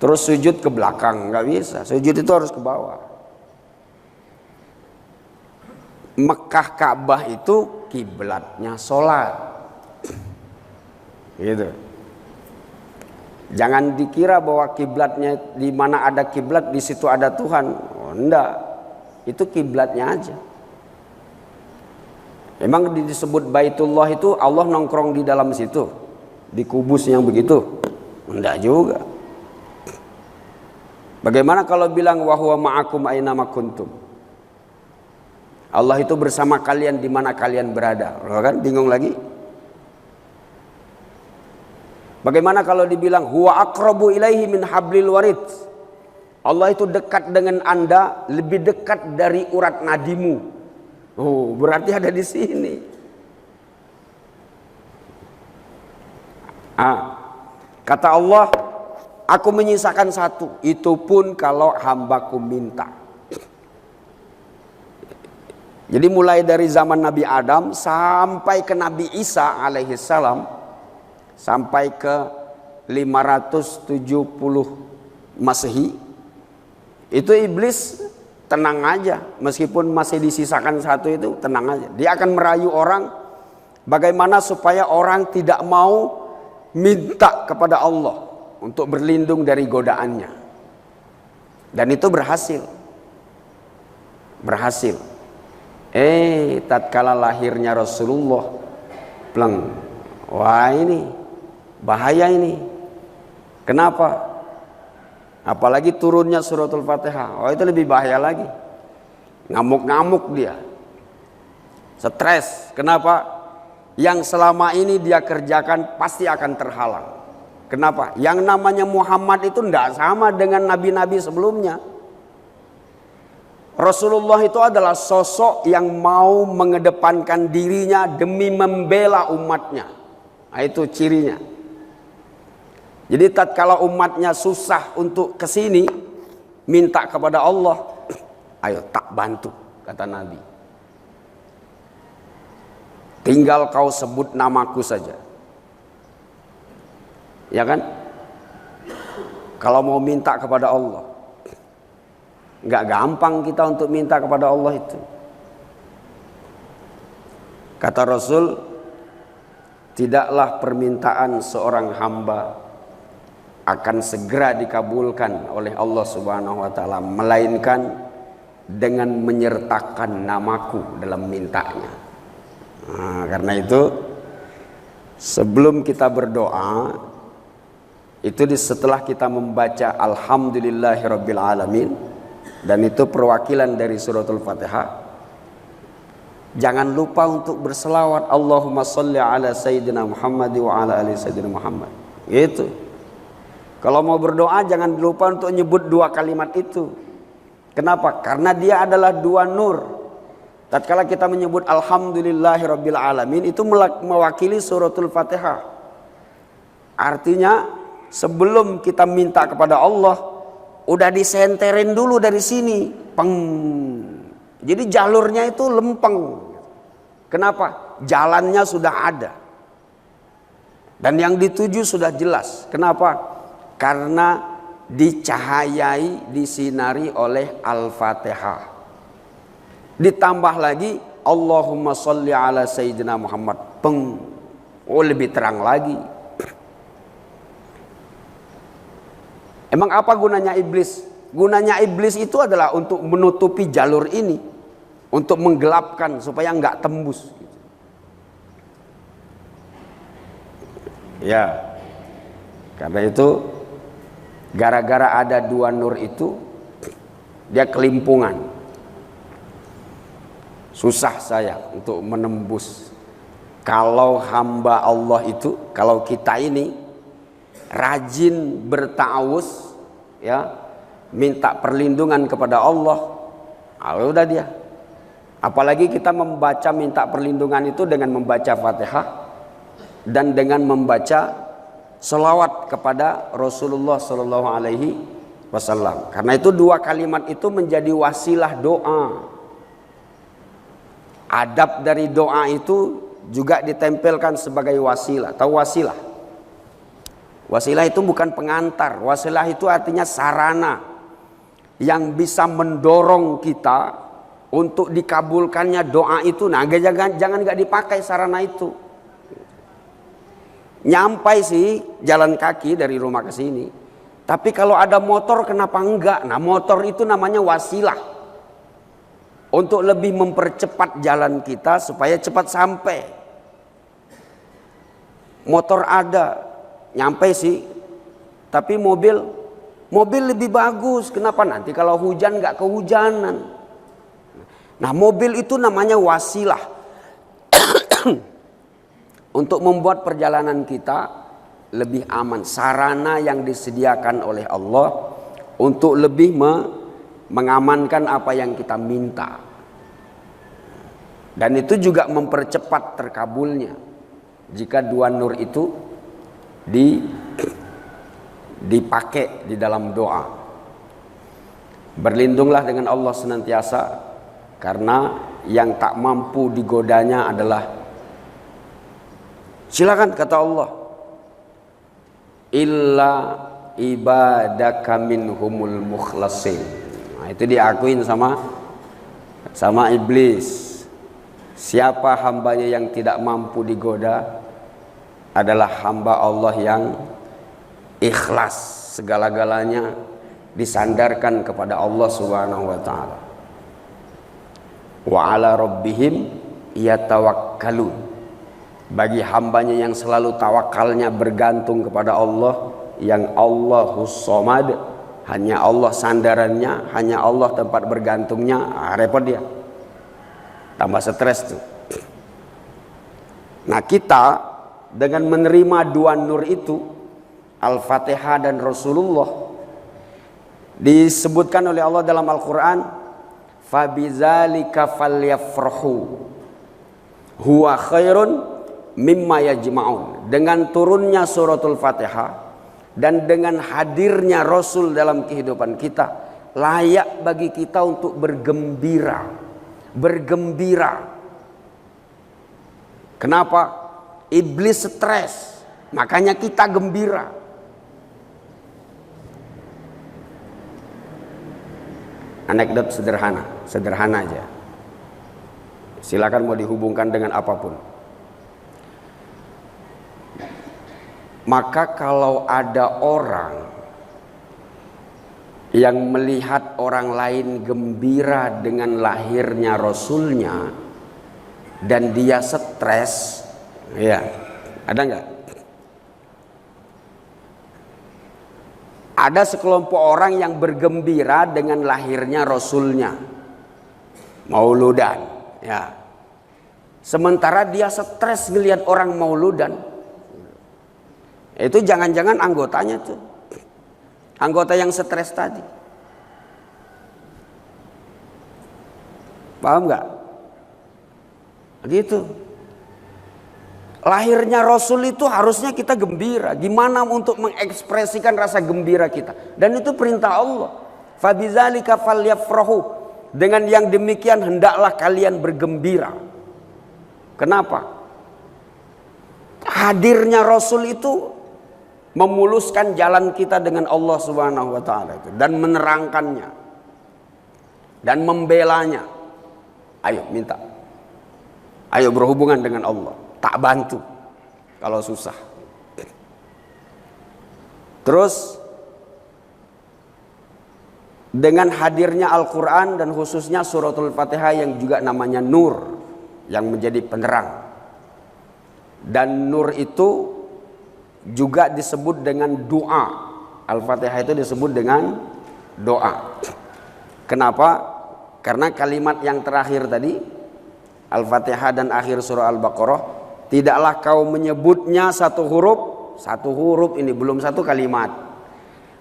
Terus sujud ke belakang, nggak bisa. Sujud itu harus ke bawah. Mekah Ka'bah itu kiblatnya sholat. Gitu. Jangan dikira bahwa kiblatnya di mana ada kiblat di situ ada Tuhan. Oh, enggak. Itu kiblatnya aja. Emang disebut Baitullah itu Allah nongkrong di dalam situ, di kubus yang begitu? Enggak juga. Bagaimana kalau bilang wa huwa ma'akum aina ma kuntum? Allah itu bersama kalian di mana kalian berada. Kan bingung lagi? Bagaimana kalau dibilang huwa aqrabu ilaihi min hablil warid? Allah itu dekat dengan Anda, lebih dekat dari urat nadimu. Oh, berarti ada di sini. Kata Allah, aku menyisakan satu, itu pun kalau hambaku minta. Jadi mulai dari zaman Nabi Adam sampai ke Nabi Isa alaihissalam, sampai ke 570 Masehi, itu iblis tenang aja, meskipun masih disisakan satu itu tenang aja. Dia akan merayu orang bagaimana supaya orang tidak mau minta kepada Allah untuk berlindung dari godaannya. Dan itu berhasil. Berhasil. Tatkala lahirnya Rasulullah, pleng. Wah ini bahaya ini. Kenapa? Apalagi turunnya suratul Fatihah. Oh itu lebih bahaya lagi. Ngamuk-ngamuk dia. Stres. Kenapa? Yang selama ini dia kerjakan pasti akan terhalang. Kenapa? Yang namanya Muhammad itu tidak sama dengan nabi-nabi sebelumnya. Rasulullah itu adalah sosok yang mau mengedepankan dirinya demi membela umatnya. Nah, itu cirinya. Jadi tatkala umatnya susah untuk kesini, minta kepada Allah, ayo tak bantu, kata Nabi. Tinggal kau sebut namaku saja. Ya kan? Kalau mau minta kepada Allah, nggak gampang kita untuk minta kepada Allah itu. Kata Rasul, tidaklah permintaan seorang hamba akan segera dikabulkan oleh Allah Subhanahu wa taala, melainkan dengan menyertakan namaku dalam mintanya. Nah, karena itu sebelum kita berdoa, itu setelah kita membaca alhamdulillahirabbil alamin, dan itu perwakilan dari suratul Fatihah, jangan lupa untuk berselawat Allahumma sholli ala sayyidina Muhammad wa ala ali sayyidina Muhammad. Gitu. Kalau mau berdoa jangan lupa untuk nyebut dua kalimat itu. Kenapa? Karena dia adalah dua nur. Tatkala kita menyebut alhamdulillahirabbil alamin, itu mewakili suratul Fatihah. Artinya sebelum kita minta kepada Allah, udah disenterin dulu dari sini, peng. Jadi jalurnya itu lempeng. Kenapa? Jalannya sudah ada. Dan yang dituju sudah jelas. Kenapa? Karena dicahayai, disinari oleh Al-Fatihah. Ditambah lagi Allahumma sholli ala sayyidina Muhammad, peng. Oh lebih terang lagi. Emang apa gunanya iblis? Gunanya iblis itu adalah untuk menutupi jalur ini, untuk menggelapkan supaya nggak tembus. Ya, karena itu gara-gara ada dua nur itu, dia kelimpungan. Susah saya untuk menembus Kalau hamba Allah itu, kalau kita ini rajin berta'awuz, ya, minta perlindungan kepada Allah, udah dia. Apalagi kita membaca minta perlindungan itu dengan membaca Fatihah dan dengan membaca selawat kepada Rasulullah Sallallahu Alaihi Wasallam. Karena itu dua kalimat itu menjadi wasilah doa. Adab dari doa itu juga ditempelkan sebagai wasilah. Tahu wasilah? Wasilah itu bukan pengantar. Wasilah itu artinya sarana yang bisa mendorong kita untuk dikabulkannya doa itu. Nah, jangan nggak dipakai sarana itu. Nyampai sih jalan kaki dari rumah ke sini. Tapi kalau ada motor kenapa enggak? Nah, motor itu namanya wasilah. Untuk lebih mempercepat jalan kita supaya cepat sampai. Motor ada, nyampe sih. Tapi mobil lebih bagus. Kenapa? Nanti kalau hujan nggak kehujanan. Nah, mobil itu namanya wasilah. Untuk membuat perjalanan kita lebih aman. Sarana yang disediakan oleh Allah untuk lebih mengamankan apa yang kita minta. Dan itu juga mempercepat terkabulnya jika dua nur itu dipakai di dalam doa. Berlindunglah dengan Allah senantiasa, karena yang tak mampu digodanya adalah, silakan kata Allah, illa ibadaka minhumul mukhlasin. Nah, itu diakuin sama iblis. Siapa hambanya yang tidak mampu digoda adalah hamba Allah yang ikhlas, segala-galanya disandarkan kepada Allah Subhanahu wa taala. Wa ala rabbihim yatawakkalun. Bagi hambanya yang selalu tawakalnya bergantung kepada Allah, yang Allahus Somad, hanya Allah sandarannya, hanya Allah tempat bergantungnya, repot dia. Tambah stres tuh. Nah, kita dengan menerima dua nur itu, Al-Fatihah dan Rasulullah, disebutkan oleh Allah dalam Al-Quran, fabizalika falyafrahu huwa khairun mimma yajma'un. Dengan turunnya suratul Fatihah dan dengan hadirnya Rasul dalam kehidupan kita, layak bagi kita untuk bergembira. Kenapa? Iblis stres, makanya kita gembira. Anekdot sederhana aja. Silakan mau dihubungkan dengan apapun. Maka kalau ada orang yang melihat orang lain gembira dengan lahirnya Rasulnya dan dia stres, ya, ada nggak? Ada sekelompok orang yang bergembira dengan lahirnya Rasulnya, mauludan, ya. Sementara dia stres ngelihat orang mauludan. Itu jangan-jangan anggotanya tuh, anggota yang stres tadi. Paham nggak? Gitu. Lahirnya Rasul itu harusnya kita gembira. Gimana untuk mengekspresikan rasa gembira kita? Dan itu perintah Allah. Fabizalika falyafrahu. Dengan yang demikian hendaklah kalian bergembira. Kenapa? Hadirnya Rasul itu memuluskan jalan kita dengan Allah Subhanahu wa taala itu, dan menerangkannya dan membelanya. Ayo minta. Ayo berhubungan dengan Allah. Tak bantu kalau susah. Terus dengan hadirnya Al-Quran dan khususnya suratul Fatihah yang juga namanya nur, yang menjadi penerang. Dan nur itu juga disebut dengan doa. Al-Fatihah itu disebut dengan doa. Kenapa? Karena kalimat yang terakhir tadi, Al-Fatihah dan akhir surah Al-Baqarah, Tidaklah kau menyebutnya satu huruf ini belum satu kalimat,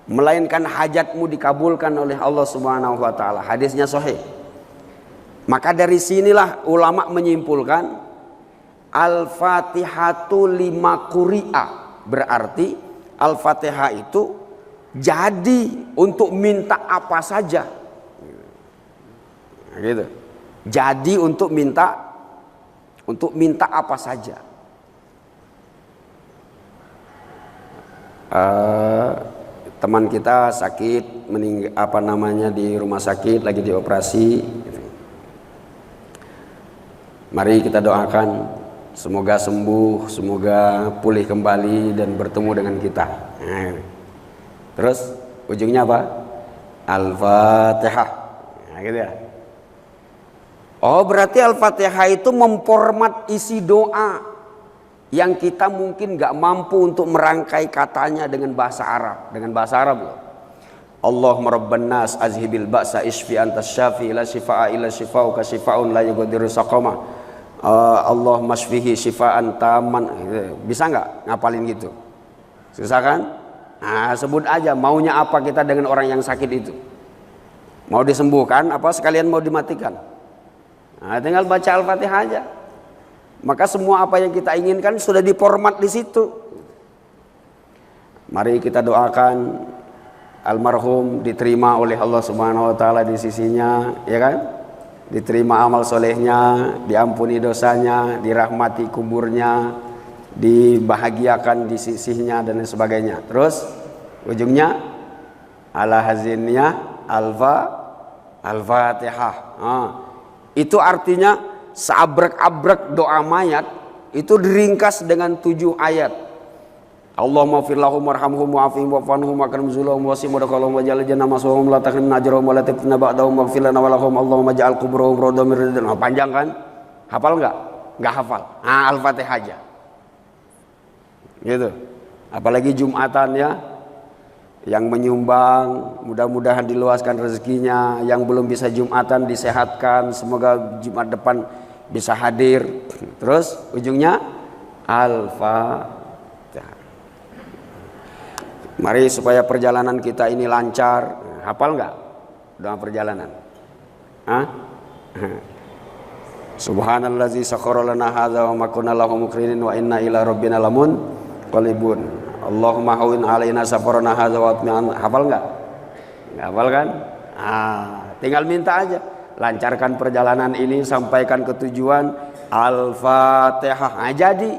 melainkan hajatmu dikabulkan oleh Allah Subhanahu wa taala. Hadisnya sahih. Maka dari sinilah ulama menyimpulkan Al-Fatihatu lima quri'a, berarti Al-Fatihah itu jadi untuk minta apa saja. Gitu. Jadi untuk minta apa saja. Teman kita sakit, di rumah sakit, lagi dioperasi. Mari kita doakan semoga sembuh, semoga pulih kembali dan bertemu dengan kita. Terus ujungnya apa? Al-Fatihah. Gitu ya. Oh, berarti Al-Fatihah itu memformat isi doa yang kita mungkin gak mampu untuk merangkai katanya dengan bahasa Arab. Dengan bahasa Arab loh. Allahumma rabban nas azhibil ba'sa isfi antas syafi la shifaa illa shifauka shifaun la yughadiru saqama. Allahumma shfihi shifaan taman. Bisa nggak ngapalin gitu? Susah kan? Nah, sebut aja maunya apa kita dengan orang yang sakit itu. Mau disembuhkan apa sekalian mau dimatikan? Nah, tinggal baca Al-Fatihah aja. Maka semua apa yang kita inginkan sudah diformat di situ. Mari kita doakan almarhum diterima oleh Allah Subhanahu wa taala di sisinya, ya kan? Diterima amal solehnya, diampuni dosanya, dirahmati kuburnya, dibahagiakan di sisinya dan sebagainya. Terus ujungnya ala hazinnya Al-Fatihah. Itu artinya seabrek-abrek doa mayat itu diringkas dengan 7 ayat. Allahumma fir lahum warhamhum wa'afihim wa'fanhum wa karim zulhum wa simudaqallahum wa jalla jannah maswahum la takhrim najrahum wa la tifna ba'dahum waghfir lana wa lahum Allahumma ja'al quburahum rawdah min ridwan. Panjang kan? Hafal enggak? Enggak hafal. Al-Fatihah aja. Gitu. Apalagi Jumatan ya. Yang menyumbang mudah-mudahan diluaskan rezekinya, yang belum bisa Jumatan disehatkan, semoga Jumat depan bisa hadir. Terus ujungnya Al-Fatihah. Mari supaya perjalanan kita ini lancar. Hafal nggak doa perjalanan? Subhanallazi sakhkhara lana hadza wa ma kunna lahu muqrinin wa inna ila rabbina lamunqalibun. Allahumma hawin alaina safarana hadza wa atmi'an. Hafal enggak? Enggak hafal kan? Tinggal minta aja. Lancarkan perjalanan ini, sampaikan ke tujuan. Al-Fatihah. Jadi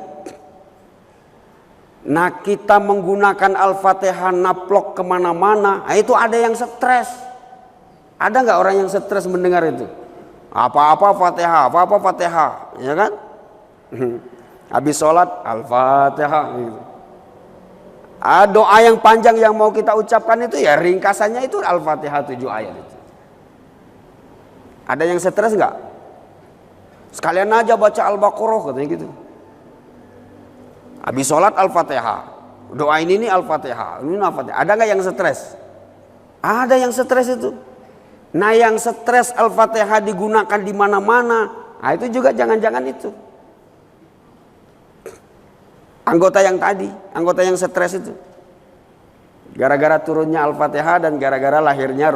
kita menggunakan Al-Fatihah naplok kemana-mana. Itu ada yang stres. Ada nggak orang yang stres mendengar itu? Apa-apa Fatihah, apa-apa Fatihah, ya kan? Habis sholat Al-Fatihah gitu. Doa yang panjang yang mau kita ucapkan itu ya ringkasannya itu Al-Fatihah 7 ayat itu. Ada yang stres nggak? Sekalian aja baca Al-Baqarah katanya gitu. Habis sholat Al-Fatihah. Doa ini nih Al-Fatihah. Ini Al-Fatihah. Ada nggak yang stres? Ada yang stres itu. Nah, yang stres Al-Fatihah digunakan di mana-mana. Nah, itu juga jangan-jangan itu. Anggota yang tadi, anggota yang stres itu. Gara-gara turunnya Al-Fatihah dan gara-gara lahirnya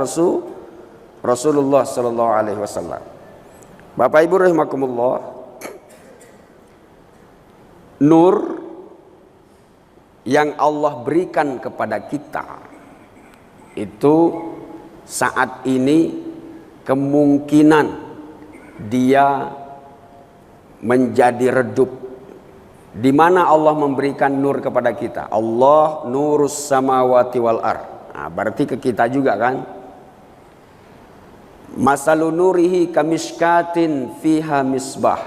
Rasulullah sallallahu alaihi wasallam. Bapak Ibu rahimakumullah. Nur yang Allah berikan kepada kita itu saat ini kemungkinan dia menjadi redup. Di mana Allah memberikan nur kepada kita? Allah nurus samawati wal ard. Nah, berarti ke kita juga kan? Masalun nurihi kamishkatin fiha misbah.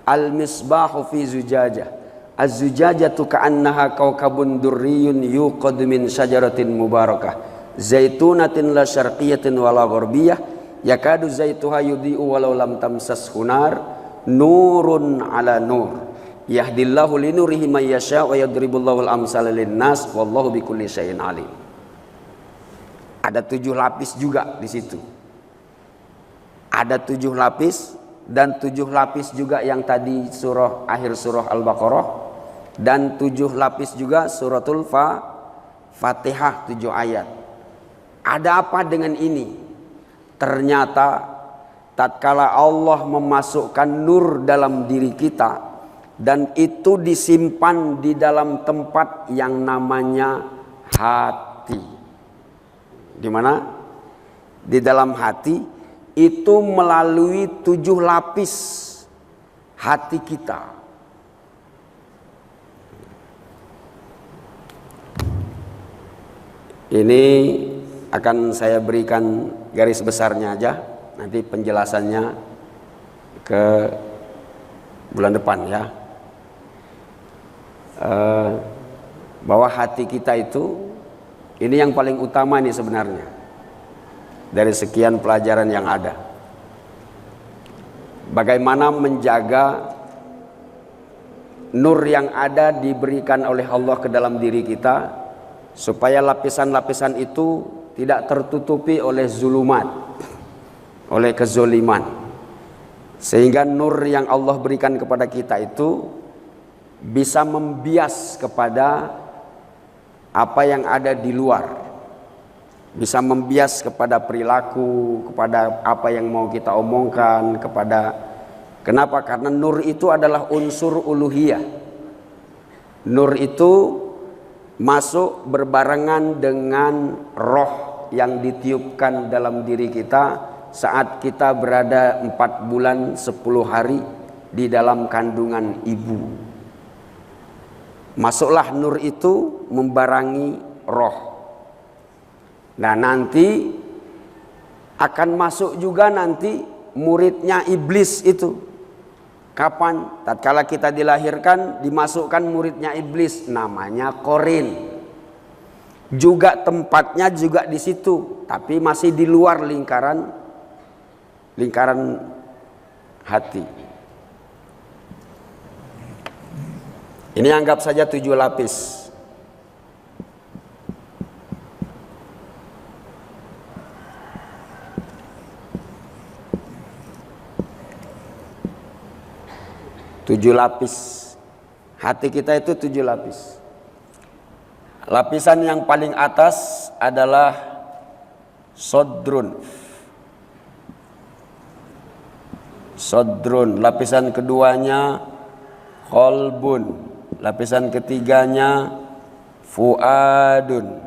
Al misbahu fi zujajah. Az-zujajatu ka'annaha kawkabun durriyun yuqadu min syajaratin mubarakah. Zaitunatin la syarqiyatin wala gharbiyah. Yakadu zaituha yudhi'u walau lam tamsas hunar. Nurun ala nur. Yahdillahu linurihi may yasha wa yadribullahu al-amsala lin-nas wallahu bikulli syai'in alim. Ada 7 lapis juga di situ. Ada 7 lapis dan 7 lapis juga yang tadi akhir surah Al-Baqarah, dan 7 lapis juga suratul Fatihah 7 ayat. Ada apa dengan ini? Ternyata tatkala Allah memasukkan nur dalam diri kita dan itu disimpan di dalam tempat yang namanya hati. Di mana? Di dalam hati, itu melalui 7 lapis hati kita. Ini akan saya berikan garis besarnya aja, nanti penjelasannya ke bulan depan ya. Bahwa hati kita itu, ini yang paling utama nih sebenarnya dari sekian pelajaran yang ada. Bagaimana menjaga nur yang ada diberikan oleh Allah ke dalam diri kita, supaya lapisan-lapisan itu tidak tertutupi oleh zulumat, oleh kezoliman, sehingga nur yang Allah berikan kepada kita itu bisa membias kepada apa yang ada di luar, bisa membias kepada perilaku, kepada apa yang mau kita omongkan, kenapa? Karena nur itu adalah unsur uluhiyah. Nur itu masuk berbarengan dengan roh yang ditiupkan dalam diri kita saat kita berada 4 bulan 10 hari di dalam kandungan ibu. Masuklah nur itu membarangi roh. Nah, nanti akan masuk juga nanti muridnya iblis itu. Kapan? Tatkala kita dilahirkan, dimasukkan muridnya iblis, namanya Korin. Juga tempatnya juga di situ, tapi masih di luar lingkaran hati. Ini anggap saja 7 lapis. Tujuh lapis. Hati kita itu 7 lapis. Lapisan yang paling atas adalah sodrun. Sodrun. Lapisan keduanya kolbun. Lapisan ketiganya fuadun.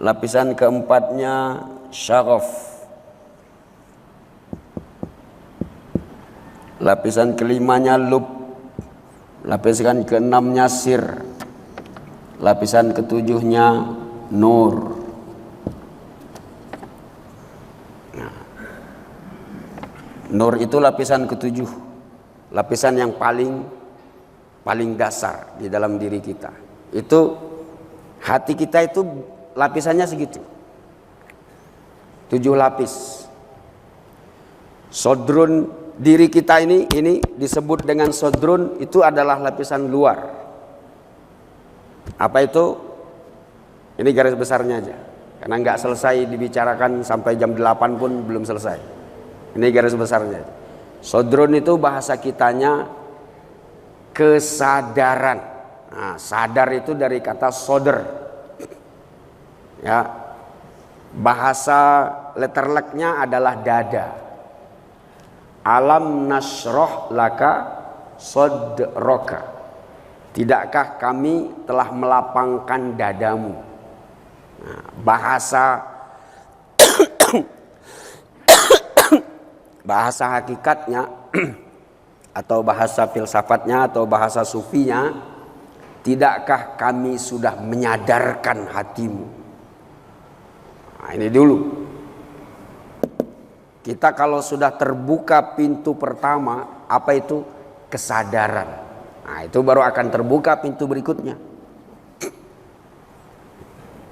Lapisan keempatnya syaraf. Lapisan kelimanya lub. Lapisan keenamnya sir. Lapisan ketujuhnya nur. Nah, nur itu lapisan ketujuh. Lapisan yang paling dasar di dalam diri kita. Itu hati kita itu lapisannya segitu. 7 lapis. Sodrun. Diri kita ini disebut dengan sodrun, itu adalah lapisan luar. Apa itu? Ini garis besarnya aja, karena nggak selesai dibicarakan sampai jam 8 pun belum selesai. Ini garis besarnya. Sodrun itu bahasa kitanya kesadaran. Nah, sadar itu dari kata soder. Ya, bahasa letterleknya adalah dada. Alam nasroh laka sodroka. Tidakkah kami telah melapangkan dadamu? Nah, bahasa hakikatnya atau bahasa filsafatnya atau bahasa sufinya, tidakkah kami sudah menyadarkan hatimu? Nah, ini dulu. Kita kalau sudah terbuka pintu pertama, apa itu? Kesadaran. Nah, itu baru akan terbuka pintu berikutnya.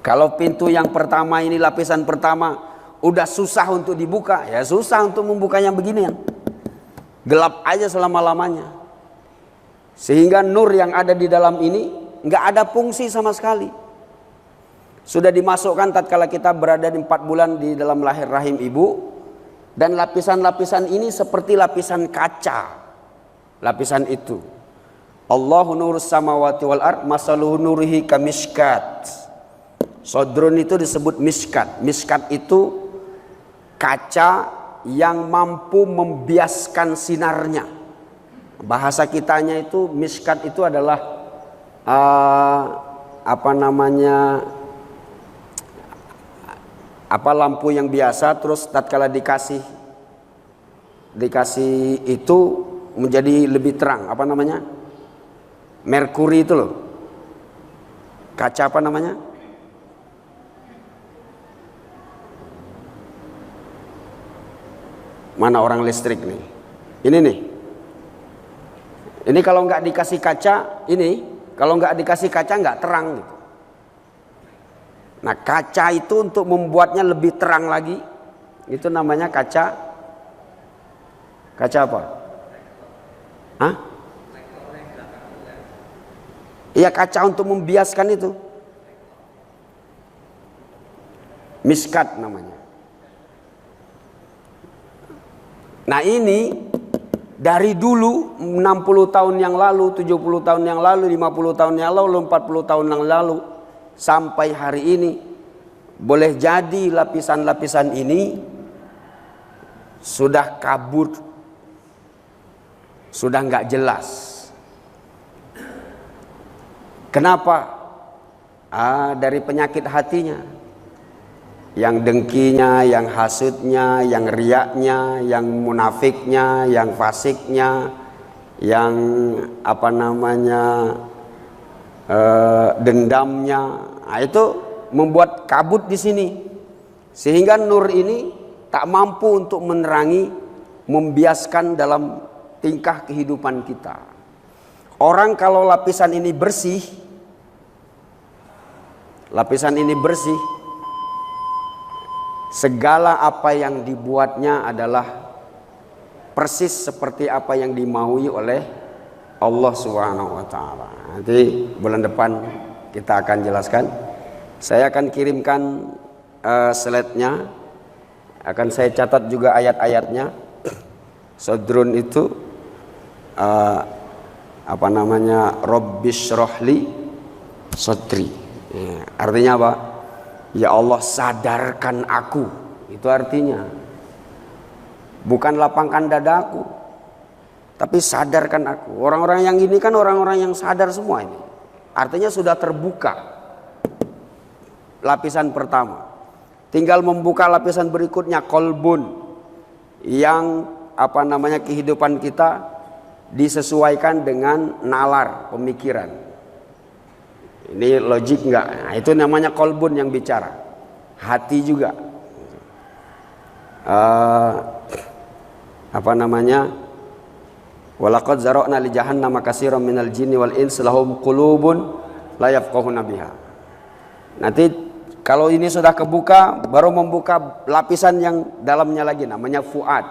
Kalau pintu yang pertama ini, lapisan pertama, udah susah untuk dibuka, ya susah untuk membuka yang beginian. Gelap aja selama-lamanya. Sehingga nur yang ada di dalam ini nggak ada fungsi sama sekali. Sudah dimasukkan tatkala kita berada di 4 bulan di dalam lahir rahim ibu, Dan lapisan-lapisan ini seperti lapisan kaca. Lapisan itu. Allahu nurus samawati wal ard masaluhu nurihi kamishkat. Sodrun itu disebut miskat. Miskat itu kaca yang mampu membiaskan sinarnya. Bahasa kitanya itu miskat itu adalah lampu yang biasa, terus tatkala dikasih itu menjadi lebih terang. Apa namanya? Merkuri itu loh. Kaca apa namanya? Mana orang listrik nih? Ini nih. Ini kalau nggak dikasih kaca, kalau nggak dikasih kaca nggak terang gitu. Nah, kaca itu untuk membuatnya lebih terang lagi, itu namanya kaca. Kaca apa? Hah? Iya, kaca untuk membiaskan itu. Miskat namanya. Nah, ini dari dulu 60 tahun yang lalu, 70 tahun yang lalu, 50 tahun yang lalu, 40 tahun yang lalu, sampai hari ini, boleh jadi lapisan-lapisan ini sudah kabur, sudah nggak jelas. Kenapa? Dari penyakit hatinya, yang dengkinya, yang hasudnya, yang riaknya, yang munafiknya, yang fasiknya, yang dendamnya. Nah, itu membuat kabut di sini, sehingga nur ini tak mampu untuk menerangi, membiaskan dalam tingkah kehidupan kita. Orang kalau lapisan ini bersih, segala apa yang dibuatnya adalah persis seperti apa yang dimaui oleh Allah Subhanahu wa taala. Nanti bulan depan kita akan jelaskan. Saya akan kirimkan slide-nya. Akan saya catat juga ayat-ayatnya. Sodrun itu Rabbishrahli sodri. Artinya apa? Ya Allah, sadarkan aku. Itu artinya. Bukan lapangkan dadaku, tapi sadarkan aku. Orang-orang yang ini kan orang-orang yang sadar semua ini. Artinya sudah terbuka lapisan pertama. Tinggal membuka lapisan berikutnya, kolbun, yang kehidupan kita disesuaikan dengan nalar pemikiran. Ini logik enggak? Nah, itu namanya kolbun yang bicara. Hati juga. Walaqad zara'na li jahannama katsiran minal jinni wal insi lahum qulubun la yafqahuna biha. Nanti kalau ini sudah kebuka, baru membuka lapisan yang dalamnya lagi, namanya fuad.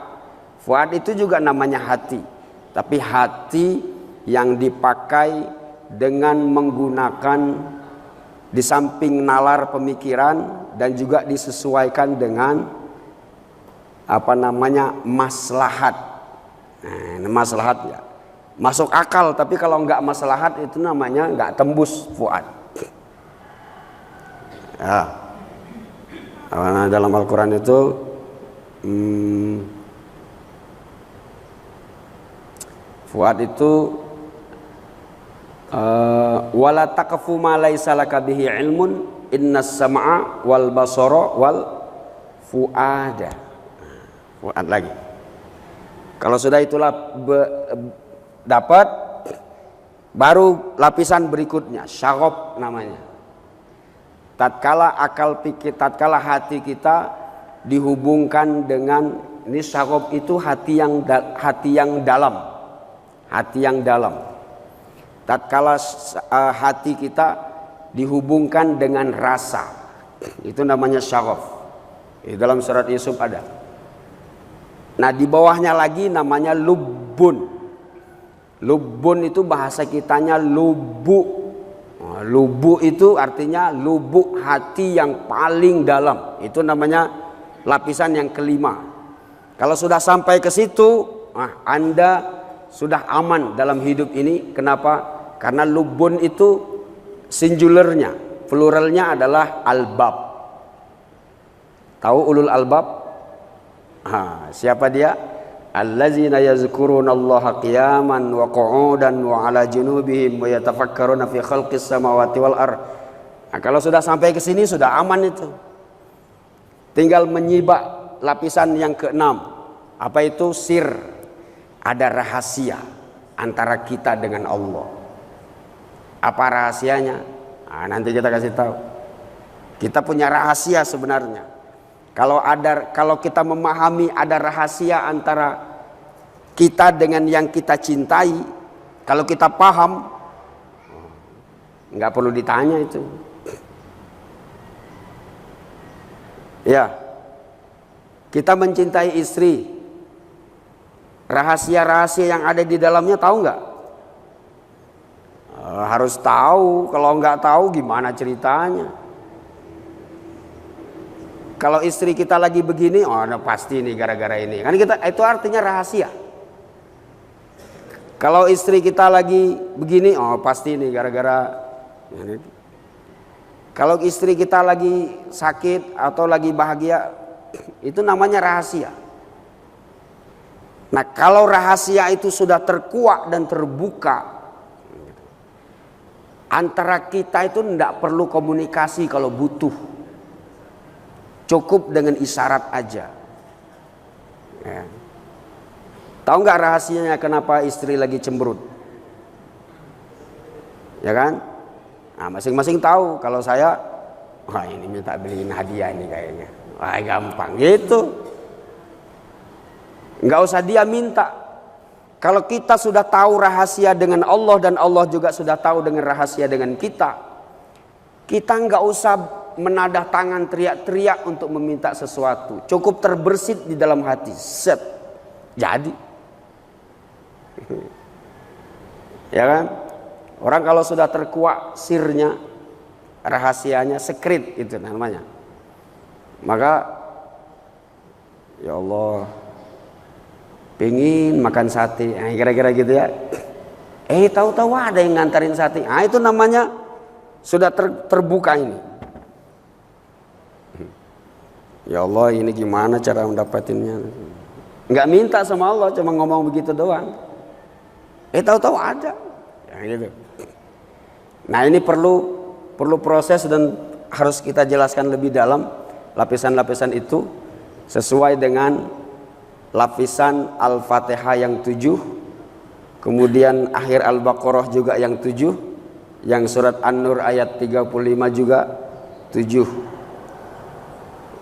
Fuad itu juga namanya hati, tapi hati yang dipakai dengan menggunakan di samping nalar pemikiran dan juga disesuaikan dengan maslahat. Nah, maslahat ya masuk akal, tapi kalau nggak maslahat itu namanya nggak tembus fuad. Ya. Dalam Al-Quran itu fuad itu wala taqfu ma laisa laka bihi ilmun innas sam'a wal basara wal fuada. Fuad lagi. Kalau sudah itulah dapat, baru lapisan berikutnya syarab namanya. Tatkala akal pikir, tatkala hati kita dihubungkan dengan ini syarab itu hati yang dalam. Hati yang dalam. Tatkala hati kita dihubungkan dengan rasa, itu namanya syaraf. Di dalam surat Yusuf ada. Nah, di bawahnya lagi namanya lubbun. Lubbun itu bahasa kitanya lubuk. Nah, lubuk itu artinya lubuk hati yang paling dalam. Itu namanya lapisan yang kelima. Kalau sudah sampai ke situ, Anda sudah aman dalam hidup ini. Kenapa? Karena lubun itu singularnya, pluralnya adalah albab. Tahu ulul albab? Siapa dia? Allazina yazkurunallaha qiyaman wa qu'udan wa ala junubihim wa yatafakkaruna fi khalqis samawati wal ardh. Kalau sudah sampai ke sini sudah aman itu. Tinggal menyibak lapisan yang keenam. Apa itu? Sir. Ada rahasia antara kita dengan Allah. Apa rahasianya? Nanti kita kasih tahu. Kita punya rahasia sebenarnya. Kalau kita memahami ada rahasia antara kita dengan yang kita cintai, kalau kita paham, nggak perlu ditanya itu. Ya, kita mencintai istri, rahasia-rahasia yang ada di dalamnya tahu nggak? Harus tahu. Kalau nggak tahu gimana ceritanya? Kalau istri kita lagi begini, pasti nih gara-gara ini. Kan itu artinya rahasia. Kalau istri kita lagi begini, pasti nih gara-gara ini. Kalau istri kita lagi sakit atau lagi bahagia, itu namanya rahasia. Nah, kalau rahasia itu sudah terkuak dan terbuka, antara kita itu tidak perlu komunikasi kalau butuh. Cukup dengan isyarat aja. Ya. Tahu nggak rahasianya kenapa istri lagi cemberut? Ya kan? Nah, masing-masing tahu. Kalau saya, ini minta beliin hadiah ini kayaknya. Gampang gitu. Nggak usah dia minta. Kalau kita sudah tahu rahasia dengan Allah dan Allah juga sudah tahu dengan rahasia dengan kita nggak usah menadah tangan teriak-teriak untuk meminta sesuatu. Cukup terbersit di dalam hati. Set. Jadi. Ya kan? Orang kalau sudah terkuak sirnya, rahasianya, secret itu namanya. Maka ya Allah, pengen makan sate, kira-kira gitu ya. Tahu-tahu ada yang ngantarin sate. Itu namanya sudah terbuka ini. Ya Allah, ini gimana cara mendapatinnya? Nggak minta sama Allah, cuma ngomong begitu doang. Tahu-tahu ada. Ya, gitu. Nah, ini perlu proses dan harus kita jelaskan lebih dalam lapisan-lapisan itu sesuai dengan lapisan Al-Fatihah yang 7, kemudian akhir Al-Baqarah juga yang 7, yang surat An-Nur ayat 35 juga 7.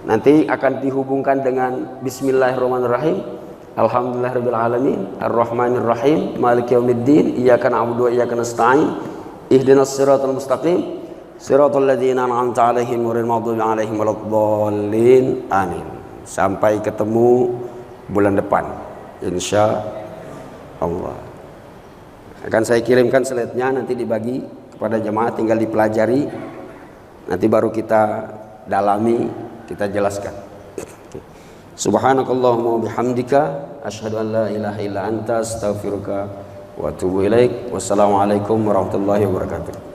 Nanti akan dihubungkan dengan Bismillahirrahmanirrahim. Alhamdulillahirabbil alamin, Arrahmanirrahim, Maliki yaumiddin, Iyyaka na'budu wa iyyaka nasta'in, Ihdinas siratal mustaqim, siratal ladzina an'amta 'alaihim ghairil maghdubi 'alaihim waladdallin. Amin. Sampai ketemu bulan depan, insya Allah. Akan saya kirimkan slide-nya, nanti dibagi kepada jemaah, tinggal dipelajari. Nanti baru kita dalami, kita jelaskan. Subhanakallahumma bihamdika asyhadu an la ilaha illa anta astaghfiruka wa atubu ilaik. Wassalamualaikum warahmatullahi wabarakatuh.